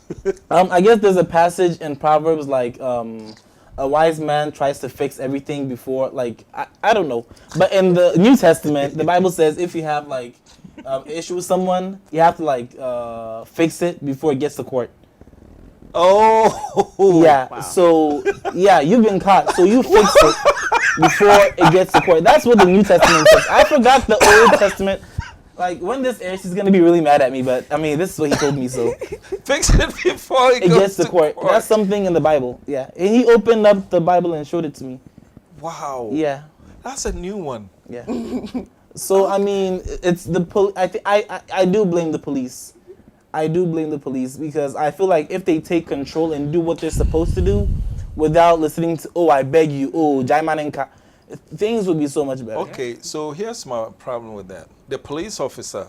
I guess there's a passage in Proverbs like a wise man tries to fix everything before, like, I don't know. But in the New Testament, the Bible says if you have like issue with someone, you have to like fix it before it gets to court. Oh. Yeah. Wow. So yeah, you've been caught. So you fix it before it gets to court. That's what the New Testament says. I forgot the Old Testament. Like when this airs, he's gonna be really mad at me. But I mean, this is what he told me. So Fix it before it gets to court. That's something in the Bible. Yeah. And he opened up the Bible and showed it to me. Wow. Yeah. That's a new one. Yeah. So I mean, it's the I do blame the police. I do blame the police because I feel like if they take control and do what they're supposed to do, without listening to I beg you, Jaimanenka, things would be so much better. Okay, so here's my problem with that. The police officer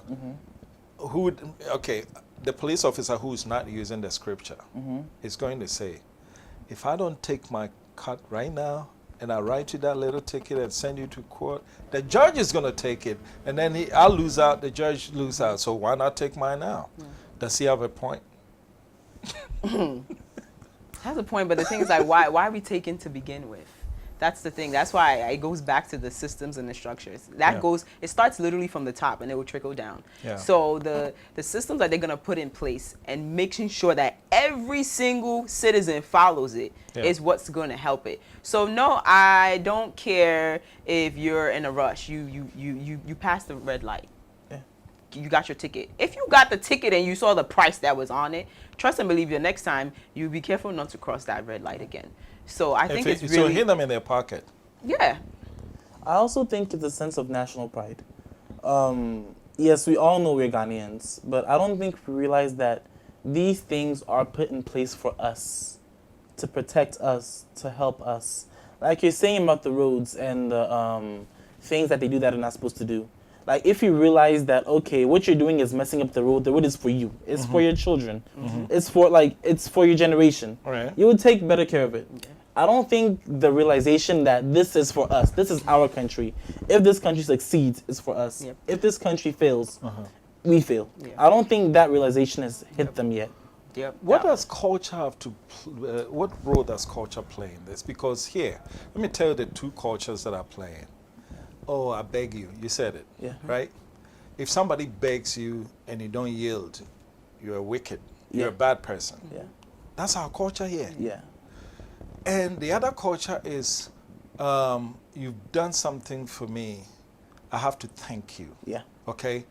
the police officer who's not using the scripture is going to say, if I don't take my cut right now and I write you that little ticket and send you to court, the judge is going to take it and then I'll lose out, the judge lose out. So why not take mine now? Does he have a point? Has a point, but the thing is, like, why are we taking to begin with? That's the thing. That's why it goes back to the systems and the structures. It starts literally from the top and it will trickle down. Yeah. So the systems that they're going to put in place and making sure that every single citizen follows it is what's going to help it. So no, I don't care if you're in a rush. You passed the red light. You got your ticket. If you got the ticket and you saw the price that was on it, trust and believe the next time you be careful not to cross that red light again. So I think it's really... So hit them in their pocket. Yeah. I also think it's a sense of national pride. Yes, we all know we're Ghanaians, but I don't think we realize that these things are put in place for us, to protect us, to help us. Like you're saying about the roads and the things that they do that are not supposed to do. Like if you realize that, okay, what you're doing is messing up the road is for you. It's for your children. It's for your generation. Right. You would take better care of it. Okay. I don't think the realization that this is for us, this is our country. If this country succeeds, it's for us. Yep. If this country fails, we fail. Yep. I don't think that realization has hit them yet. Yep. What does culture have to? What role does culture play in this? Because here, let me tell you the two cultures that are playing. Oh, I beg you. You said it. Yeah. Right? If somebody begs you and you don't yield, you're wicked. You're a bad person. Yeah. That's our culture here. Yeah. And the other culture is, you've done something for me. I have to thank you. Yeah. Okay?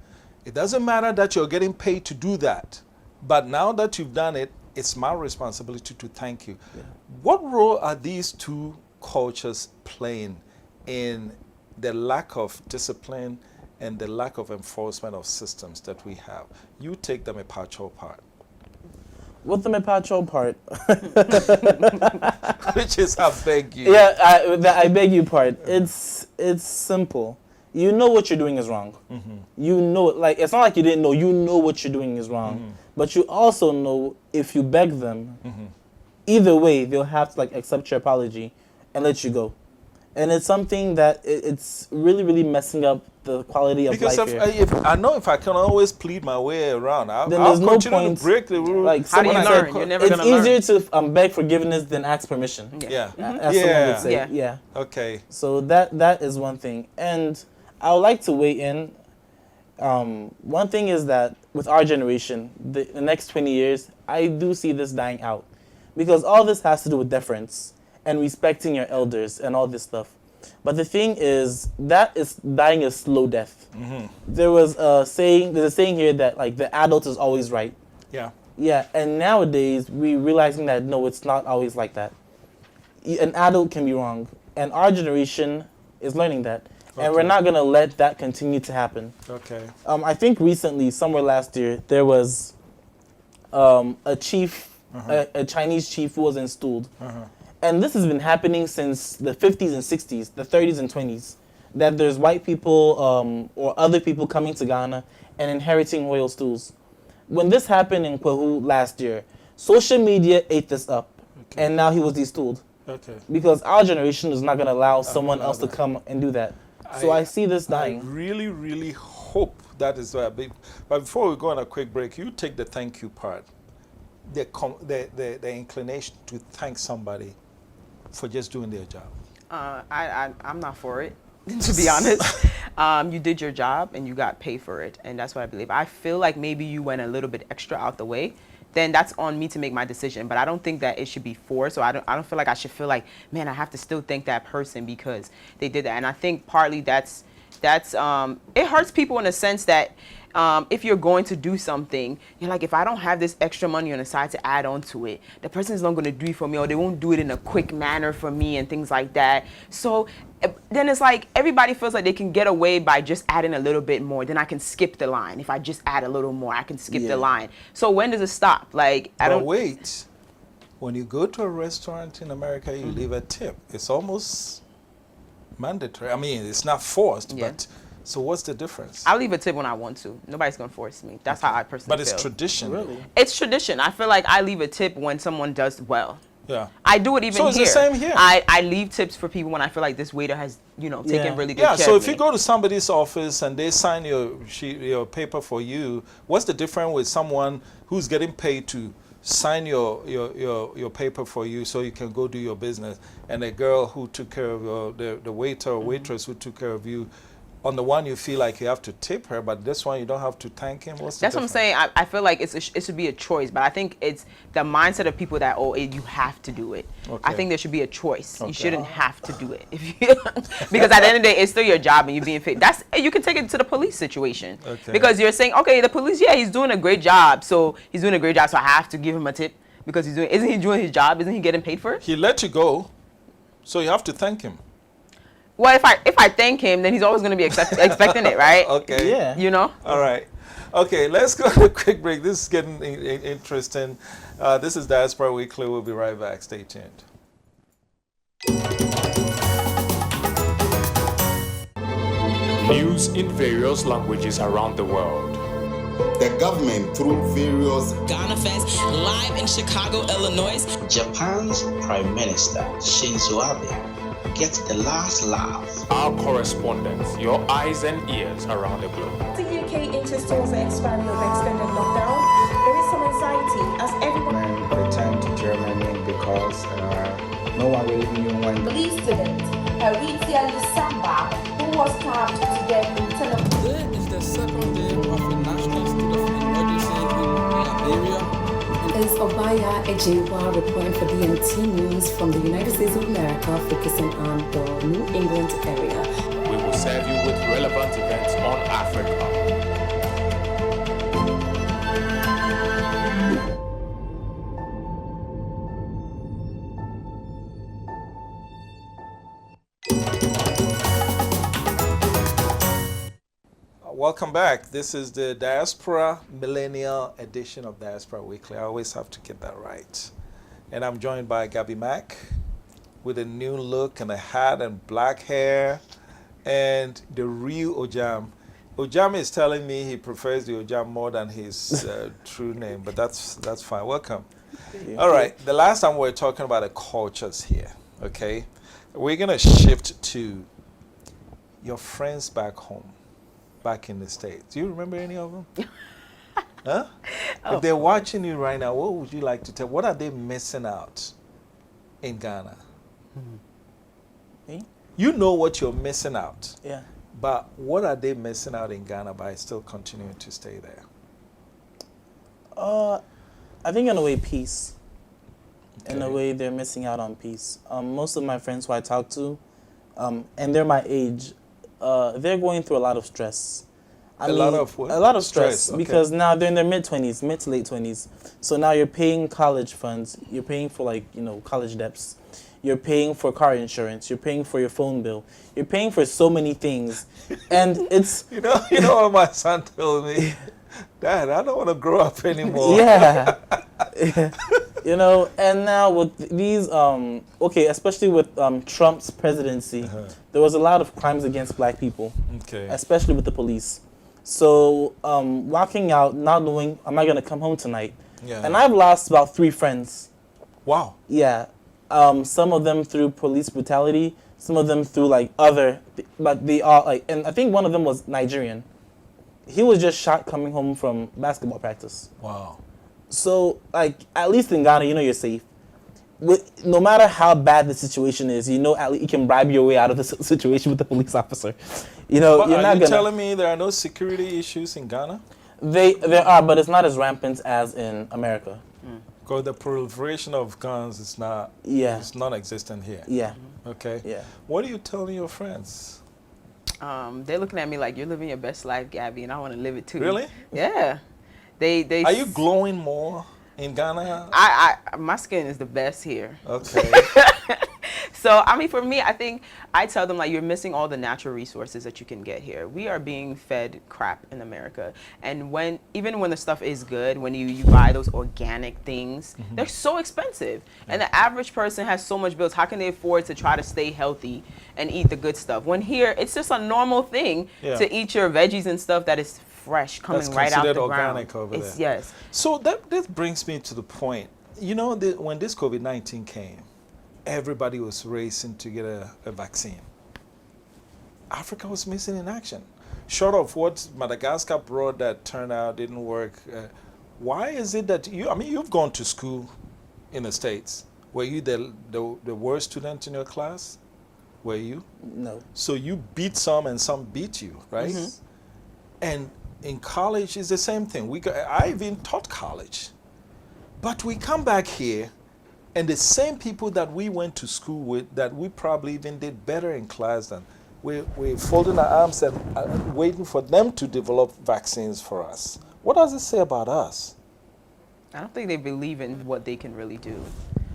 It doesn't matter that you're getting paid to do that. But now that you've done it, it's my responsibility to thank you. Yeah. What role are these two cultures playing in the lack of discipline and the lack of enforcement of systems that we have? You take the Mepacho part. What's the Mepacho part? Which is I beg you. Yeah, the I beg you part. It's simple. You know what you're doing is wrong. You know, like it's not like you didn't know. You know what you're doing is wrong. But you also know if you beg them, either way they'll have to like accept your apology and let you go. And it's something that it's really, really messing up the quality of life here. Because if I can always plead my way around, I'll there's no continue point to break the rule. Like how do you learn? You're never gonna learn. It's easier to beg forgiveness than ask permission. Yeah. As someone would say. Yeah. Okay. So that is one thing. And I would like to weigh in. One thing is that with our generation, the next 20 years, I do see this dying out. Because all this has to do with deference and respecting your elders and all this stuff. But the thing is, that is dying a slow death. There's a saying here that like the adult is always right. Yeah. Yeah, and nowadays we're realizing that no, it's not always like that. An adult can be wrong, and our generation is learning that. Okay. And we're not gonna let that continue to happen. Okay. I think recently, somewhere last year, there was a chief, a Chinese chief who was installed. And this has been happening since the 50s and 60s, the 30s and 20s, that there's white people or other people coming to Ghana and inheriting royal stools. When this happened in Kwahu last year, social media ate this up, and now he was destooled. Okay. Because our generation is not going to allow someone else to come and do that. So I see this dying. I really, really hope that is where. But before we go on a quick break, you take the thank you part. The inclination to thank somebody for just doing their job. I'm not for it, to be honest. You did your job and you got paid for it, and that's what I believe. I feel like maybe you went a little bit extra out the way. Then that's on me to make my decision. But I don't think that it should be forced. So I don't feel like I should feel like, man, I have to still thank that person because they did that. And I think partly that's it hurts people in a sense that if you're going to do something, you're like, if I don't have this extra money on the side to add on to it, the person's not going to do it for me, or they won't do it in a quick manner for me and things like that. So then it's like everybody feels like they can get away by just adding a little bit more. Then I can skip the line. If I just add a little more, I can skip the line. So when does it stop? Like, I don't wait. When you go to a restaurant in America, you leave a tip. It's almost mandatory. I mean, it's not forced, but so what's the difference? I'll leave a tip when I want to. Nobody's going to force me. That's how I personally feel. But it's tradition. Really? It's tradition. I feel like I leave a tip when someone does well. Yeah. I do it even so it's here. the same here. I leave tips for people when I feel like this waiter has, taken really good care so of if me. you go to somebody's office and they sign your paper for you, what's the difference with someone who's getting paid to sign your paper for you so you can go do your business, and a girl who took care of the waiter or waitress who took care of you? On the one you feel like you have to tip her, but this one you don't have to thank him. What's the That's difference? what I'm saying. I feel like it should be a choice, but I think it's the mindset of people that you have to do it. Okay. I think there should be a choice. Okay. You shouldn't have to do it because at the end of the day, it's still your job and you're being paid. You can take it to the police situation because you're saying, okay, the police, he's doing a great job, so I have to give him a tip because isn't he doing his job? Isn't he getting paid for it? He let you go, so you have to thank him. Well, if I thank him, then he's always going to be expecting it, right? Okay. Yeah. All right. Okay, let's go to a quick break. This is getting interesting. This is Diaspora Weekly. We'll be right back. Stay tuned. News in various languages around the world. The government, through various Ghana Fest live in Chicago, Illinois. Japan's Prime Minister Shinzo Abe gets the last laugh. Our correspondents, your eyes and ears around the globe. The UK inches towards the expiry of extended lockdown. There is some anxiety as everyone returned to Germany because no one really knew when. Police student Haritia Lusamba, who was stabbed to death in Telephone. Today is the second day of the National State of Emergency in Liberia. Is Obaya Ejewa reporting for DMT News from the United States of America, focusing on the New England area. We will serve you with relevant events on Africa. Welcome back. This is the Diaspora Millennial edition of Diaspora Weekly. I always have to get that right. And I'm joined by Gabby Mack with a new look and a hat and black hair and the real Ojam. Ojam is telling me he prefers the Ojam more than his true name, but that's fine. Welcome. All right. The last time we were talking about the cultures here, okay? We're going to shift to your friends back home. Back in the States. Do you remember any of them? Huh? If they're watching you right now, what would you like to tell? What are they missing out in Ghana? Me? You know what you're missing out. Yeah. But what are they missing out in Ghana by still continuing to stay there? I think in a way, peace. Okay. In a way, they're missing out on peace. Most of my friends who I talk to, and they're my age, they're going through a lot of stress. A lot of what? A lot of stress, Okay. because now they're in their mid to late 20s. So now you're paying college funds, you're paying for college debts, you're paying for car insurance, you're paying for your phone bill, you're paying for so many things, and it's You know what my son told me? Dad, I don't want to grow up anymore. yeah. And now with these, especially with Trump's presidency, there was a lot of crimes against black people, especially with the police. So walking out, not knowing, am I going to come home tonight? Yeah. And I've lost about 3 friends. Wow. Yeah. Some of them through police brutality, Some of them through like other, but they are like, and I think one of them was Nigerian. He was just shot coming home from basketball practice. Wow. So like, at least in Ghana, you know you're safe. No matter how bad the situation is, you know at least you can bribe your way out of the situation with the police officer. You know, But you're are not you gonna. telling me there are no security issues in Ghana? There are, but it's not as rampant as in America. Because the proliferation of guns is not. Yeah. It's non-existent here. Yeah. Okay. Yeah. What are you telling your friends? They're looking at me like, you're living your best life, Gabby, and I want to live it too. Really? Yeah. They. Are you glowing more in Ghana? My skin is the best here. Okay. So, I mean, for me, I think I tell them, like, you're missing all the natural resources that you can get here. We are being fed crap in America. And even when the stuff is good, when you buy those organic things, they're so expensive. And the average person has so much bills. How can they afford to try to stay healthy and eat the good stuff? When here, it's just a normal thing to eat your veggies and stuff that is fresh, coming right out the ground. Organic over there. Yes. So this brings me to the point. You know, when this COVID-19 came, everybody was racing to get a vaccine. Africa was missing in action. Short of what Madagascar brought that turned out didn't work. Why is it that you've gone to school in the States. Were you the worst student in your class? Were you? No. So you beat some and some beat you, right? Mm-hmm. And in college, it's the same thing. I even taught college. But we come back here, and the same people that we went to school with, that we probably even did better in class than, we're folding our arms and waiting for them to develop vaccines for us. What does it say about us? I don't think they believe in what they can really do.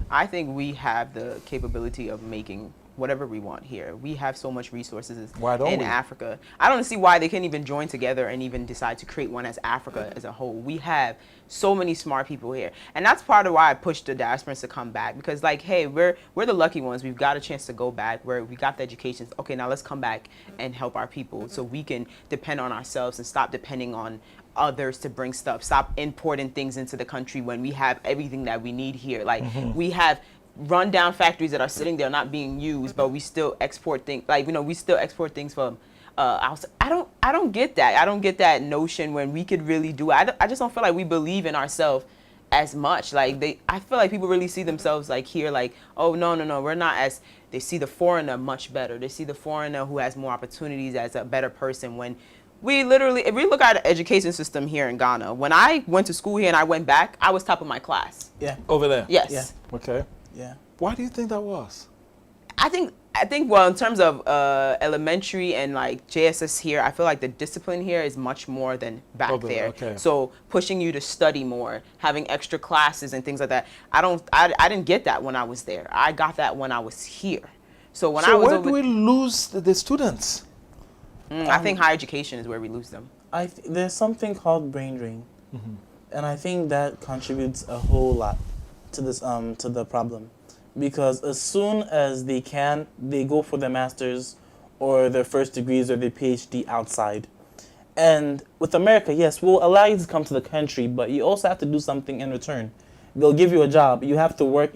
I think we have the capability of making whatever we want here. We have so much resources in Africa. I don't see why they can't even join together and even decide to create one as Africa as a whole. We have so many smart people here. And that's part of why I pushed the diasporans to come back, because like, hey, we're the lucky ones. We've got a chance to go back where we got the education. Okay, now let's come back and help our people so we can depend on ourselves and stop depending on others to bring stuff. Stop importing things into the country when we have everything that we need here. Like we have rundown factories that are sitting there not being used, but we still export things. Like, we still export things from outside. I don't get that. I don't get that notion when we could really do it. I just don't feel like we believe in ourselves as much. Like I feel like people really see themselves like here, like, oh no, we're not as. They see the foreigner much better. They see the foreigner who has more opportunities as a better person. When we literally, if we look at the education system here in Ghana, when I went to school here and I went back, I was top of my class. Yeah. Over there? Yes. Yeah. Okay. Yeah. Why do you think that was? I think well, in terms of elementary and like JSS here, I feel like the discipline here is much more than back there. Okay. So pushing you to study more, having extra classes and things like that. I didn't get that when I was there. I got that when I was here. So when I was where do we lose the students? I think higher education is where we lose them. There's something called brain drain, and I think that contributes a whole lot to this to the problem, because as soon as they go for their masters or their first degrees or their PhD outside. And with America, yes, we'll allow you to come to the country, but you also have to do something in return. They'll give you a job. You have to work,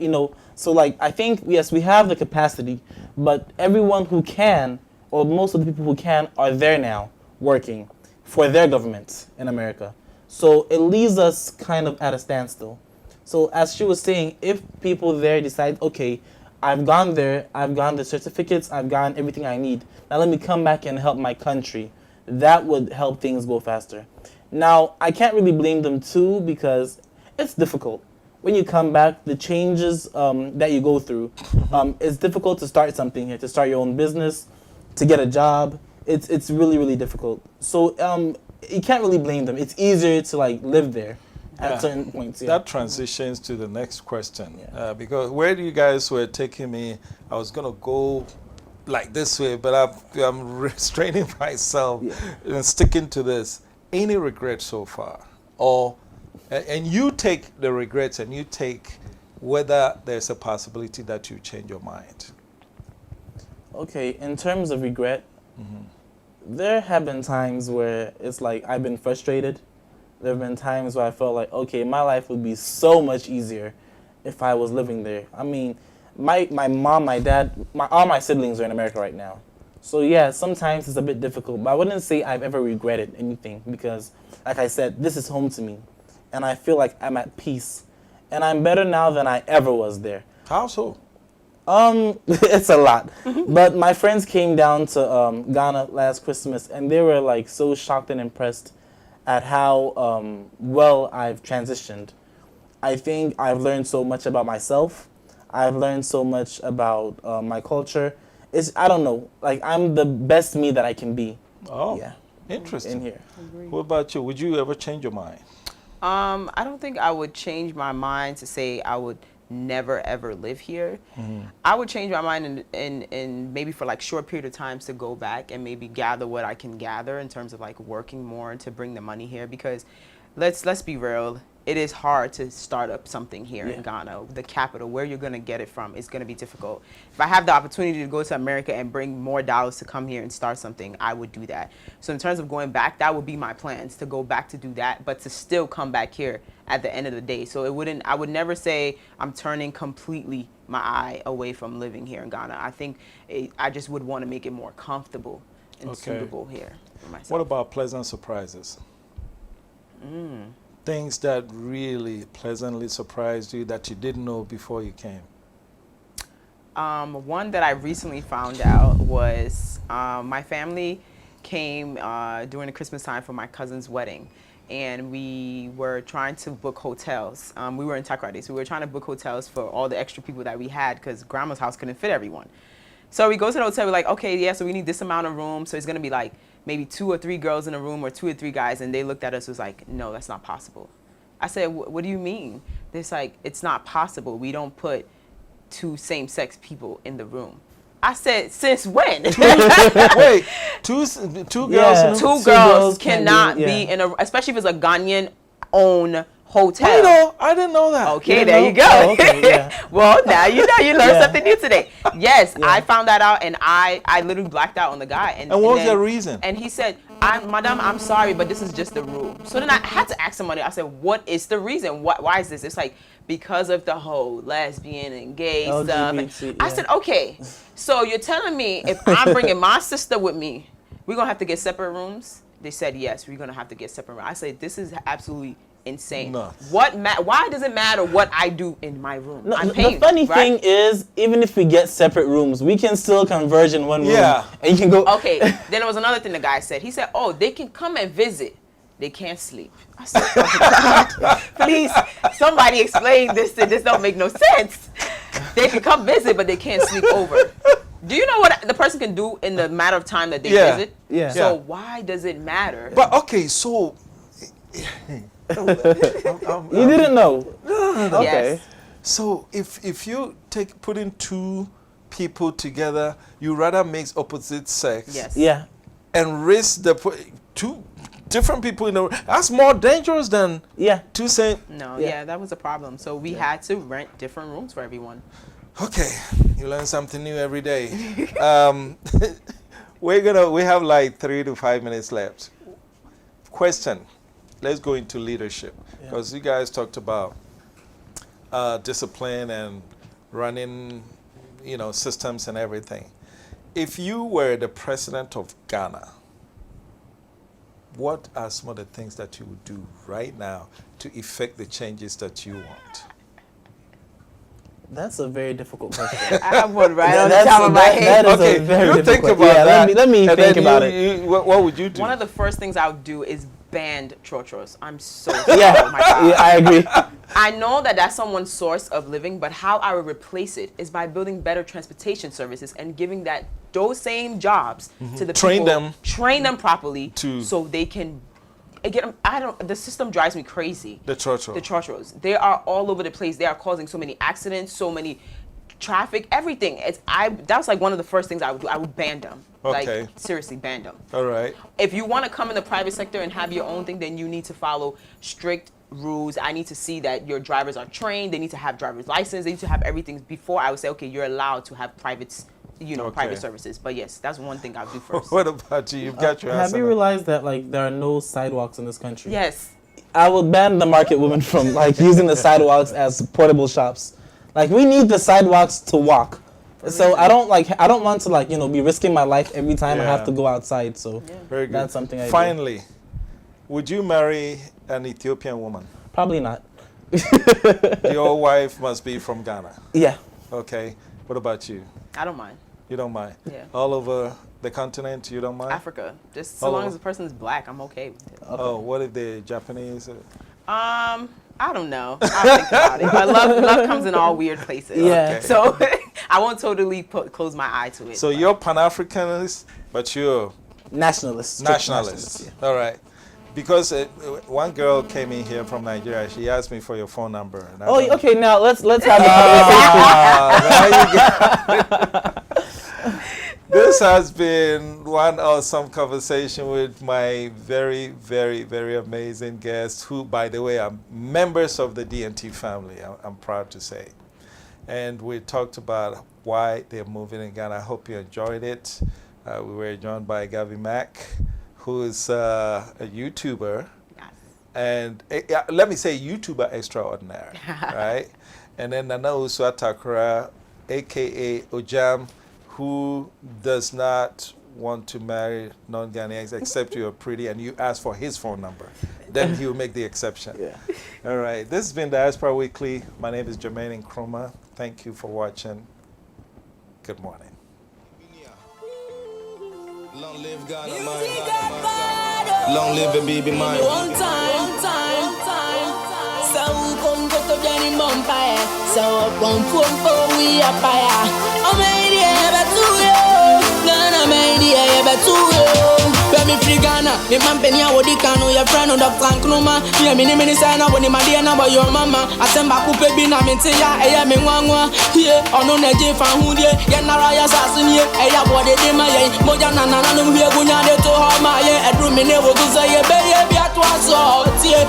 So like, I think, yes, we have the capacity, but everyone who can, or most of the people who can, are there now working for their government in America. So it leaves us kind of at a standstill. So as she was saying, if people there decide, okay, I've gone there, I've gotten the certificates, I've gotten everything I need, now let me come back and help my country, that would help things go faster. Now, I can't really blame them too, because it's difficult. When you come back, the changes that you go through, it's difficult to start something here, to start your own business, to get a job. It's really, really difficult. So you can't really blame them. It's easier to like live there at certain points. Yeah. That transitions to the next question, because where you guys were taking me, I was gonna go like this way, but I'm restraining myself and sticking to this. Any regrets so far, and you take the regrets and you take whether there's a possibility that you change your mind. Okay, in terms of regret, there have been times where it's like I've been frustrated. There have been times where I felt like, okay, my life would be so much easier if I was living there. I mean, my mom, my dad, all my siblings are in America right now. So yeah, sometimes it's a bit difficult, but I wouldn't say I've ever regretted anything because, like I said, this is home to me, and I feel like I'm at peace, and I'm better now than I ever was there. How so? It's a lot. But my friends came down to Ghana last Christmas, and they were like so shocked and impressed at how well I've transitioned. I think I've learned so much about myself. I've learned so much about my culture. I don't know, like I'm the best me that I can be. Oh, yeah. Interesting. In here. What about you? Would you ever change your mind? I don't think I would change my mind to say I would never ever live here. I would change my mind in maybe for like short period of times to go back and maybe gather what I can gather in terms of like working more to bring the money here, because let's be real, it is hard to start up something here in Ghana, the capital. Where you're going to get it from is going to be difficult. If I have the opportunity to go to America and bring more dollars to come here and start something, I would do that. So in terms of going back, that would be my plans, to go back to do that, but to still come back here at the end of the day. So I would never say I'm turning completely my eye away from living here in Ghana. I think I just would want to make it more comfortable and suitable here for myself. What about pleasant surprises? Things that really pleasantly surprised you that you didn't know before you came? One that I recently found out was my family came during the Christmas time for my cousin's wedding, and we were trying to book hotels. We were in Takoradi, so we were trying to book hotels for all the extra people that we had because grandma's house couldn't fit everyone. So we go to the hotel, we're like, okay, yeah, so we need this amount of room, so it's gonna be like maybe 2 or 3 girls in a room or 2 or 3 guys, and they looked at us, was like, no, that's not possible. I said, what do you mean? They're like, it's not possible. We don't put 2 same-sex people in the room. I said, since when? Wait, two girls in a room? 2 girls cannot be in a, especially if it's a Ghanaian-owned hotel. I didn't know that. Okay, there you go. Oh, okay, Well, now you know, you learned something new today. Yes, I found that out, and I literally blacked out on the guy. And what was the reason? And he said, Madam, I'm sorry, but this is just the rule. So then I had to ask somebody, I said, what is the reason? Why is this? It's like, because of the whole lesbian and gay stuff. And I said, okay, so you're telling me if I'm bringing my sister with me, we're going to have to get separate rooms? They said, yes, we're going to have to get separate rooms. I said, this is absolutely insane. Why does it matter what I do in my room? No, I'm paying, the funny thing is, even if we get separate rooms, we can still converge in one room. And you can go. Okay, then there was another thing the guy said. He said, oh, they can come and visit. They can't sleep. I said, oh, God, please, somebody explain this. This don't make no sense. They can come visit, but they can't sleep over. Do you know what the person can do in the matter of time that they visit? Yeah. So why does it matter? But okay, so you didn't know. Okay. Yes. So if you put in 2 people together, you rather mix opposite sex. Yes. Yeah. And risk the 2 different people in the room. That's more dangerous than 2 same. No, that was a problem. So we had to rent different rooms for everyone. Okay, you learn something new every day. We have like 3 to 5 minutes left. Question. Let's go into leadership, because you guys talked about discipline and running, systems and everything. If you were the president of Ghana, what are some of the things that you would do right now to effect the changes that you want? That's a very difficult question. I have one right on the top of my head. That is a very difficult think about that. Let me think about it. What would you do? One of the first things I would do is ban chochos. I'm so sorry. Oh my God. I agree. I know that that's someone's source of living, but how I would replace it is by building better transportation services and giving those same jobs to the people. Train them properly so they can get them. The system drives me crazy. The chochos. They are all over the place. They are causing so many accidents, so many traffic, everything. That's like one of the first things I would do. I would ban them. Okay. Like, seriously, ban them. All right. If you want to come in the private sector and have your own thing, then you need to follow strict rules. I need to see that your drivers are trained. They need to have driver's license. They need to have everything before I would say, okay, you're allowed to have private services. But yes, that's one thing I'll do first. What about you? You've got your answer. Have you realized that there are no sidewalks in this country? Yes. I will ban the market women from using the sidewalks as portable shops. Like we need the sidewalks to walk. So I don't want to like, you know, be risking my life every time I have to go outside. So very good. That's something I Finally, would you marry an Ethiopian woman? Probably not. Your wife must be from Ghana. Yeah. Okay. What about you? I don't mind. You don't mind? Yeah. All over the continent, you don't mind? Africa. Just so long as the person's black, I'm okay with it. Okay. Oh, what if they're Japanese? I don't know. I'll think about it. But love comes in all weird places. Yeah. Okay. So I won't totally close my eye to it. So you're Pan-Africanist, but you're nationalist. Nationalist. Yeah. All right. Because one girl came in here from Nigeria. She asked me for your phone number. And okay. Now let's have a conversation. This has been one awesome conversation with my very, very, very amazing guests, who, by the way, are members of the DNT family. I'm proud to say. And we talked about why they're moving in Ghana. I hope you enjoyed it. We were joined by Gavi Mack, who is a YouTuber. Yes. And let me say YouTuber extraordinary, right? And then Nana Usua Takura, a.k.a. Ojam, who does not want to marry non-Ghanaians except you're pretty and you ask for his phone number. Then he'll make the exception. Yeah. All right. This has been Diaspora Weekly. My name is Jermaine Nkrumah. Thank you for watching. Good morning. Long live Ghana, man. Long live the baby, man. One time. So come go to Jenny Mumpire. So come for we are fire. I'm ready ever to you. Ghana, I'm ready ever to you. Baby free Ghana. Me man penny a wodi kanu. Your friend on Dr. Nkrumah. Yeah, me sign up when my dear number your mama. I send back up baby na me ya. Eya me wangwa. Yeah, ono neje fan hu die. Ya naraya sasin ye. Eya body de ma ye. Moja na no here gunya de to ha ma ye. Edru me ne wo guza ye be ye bi atwa so tie.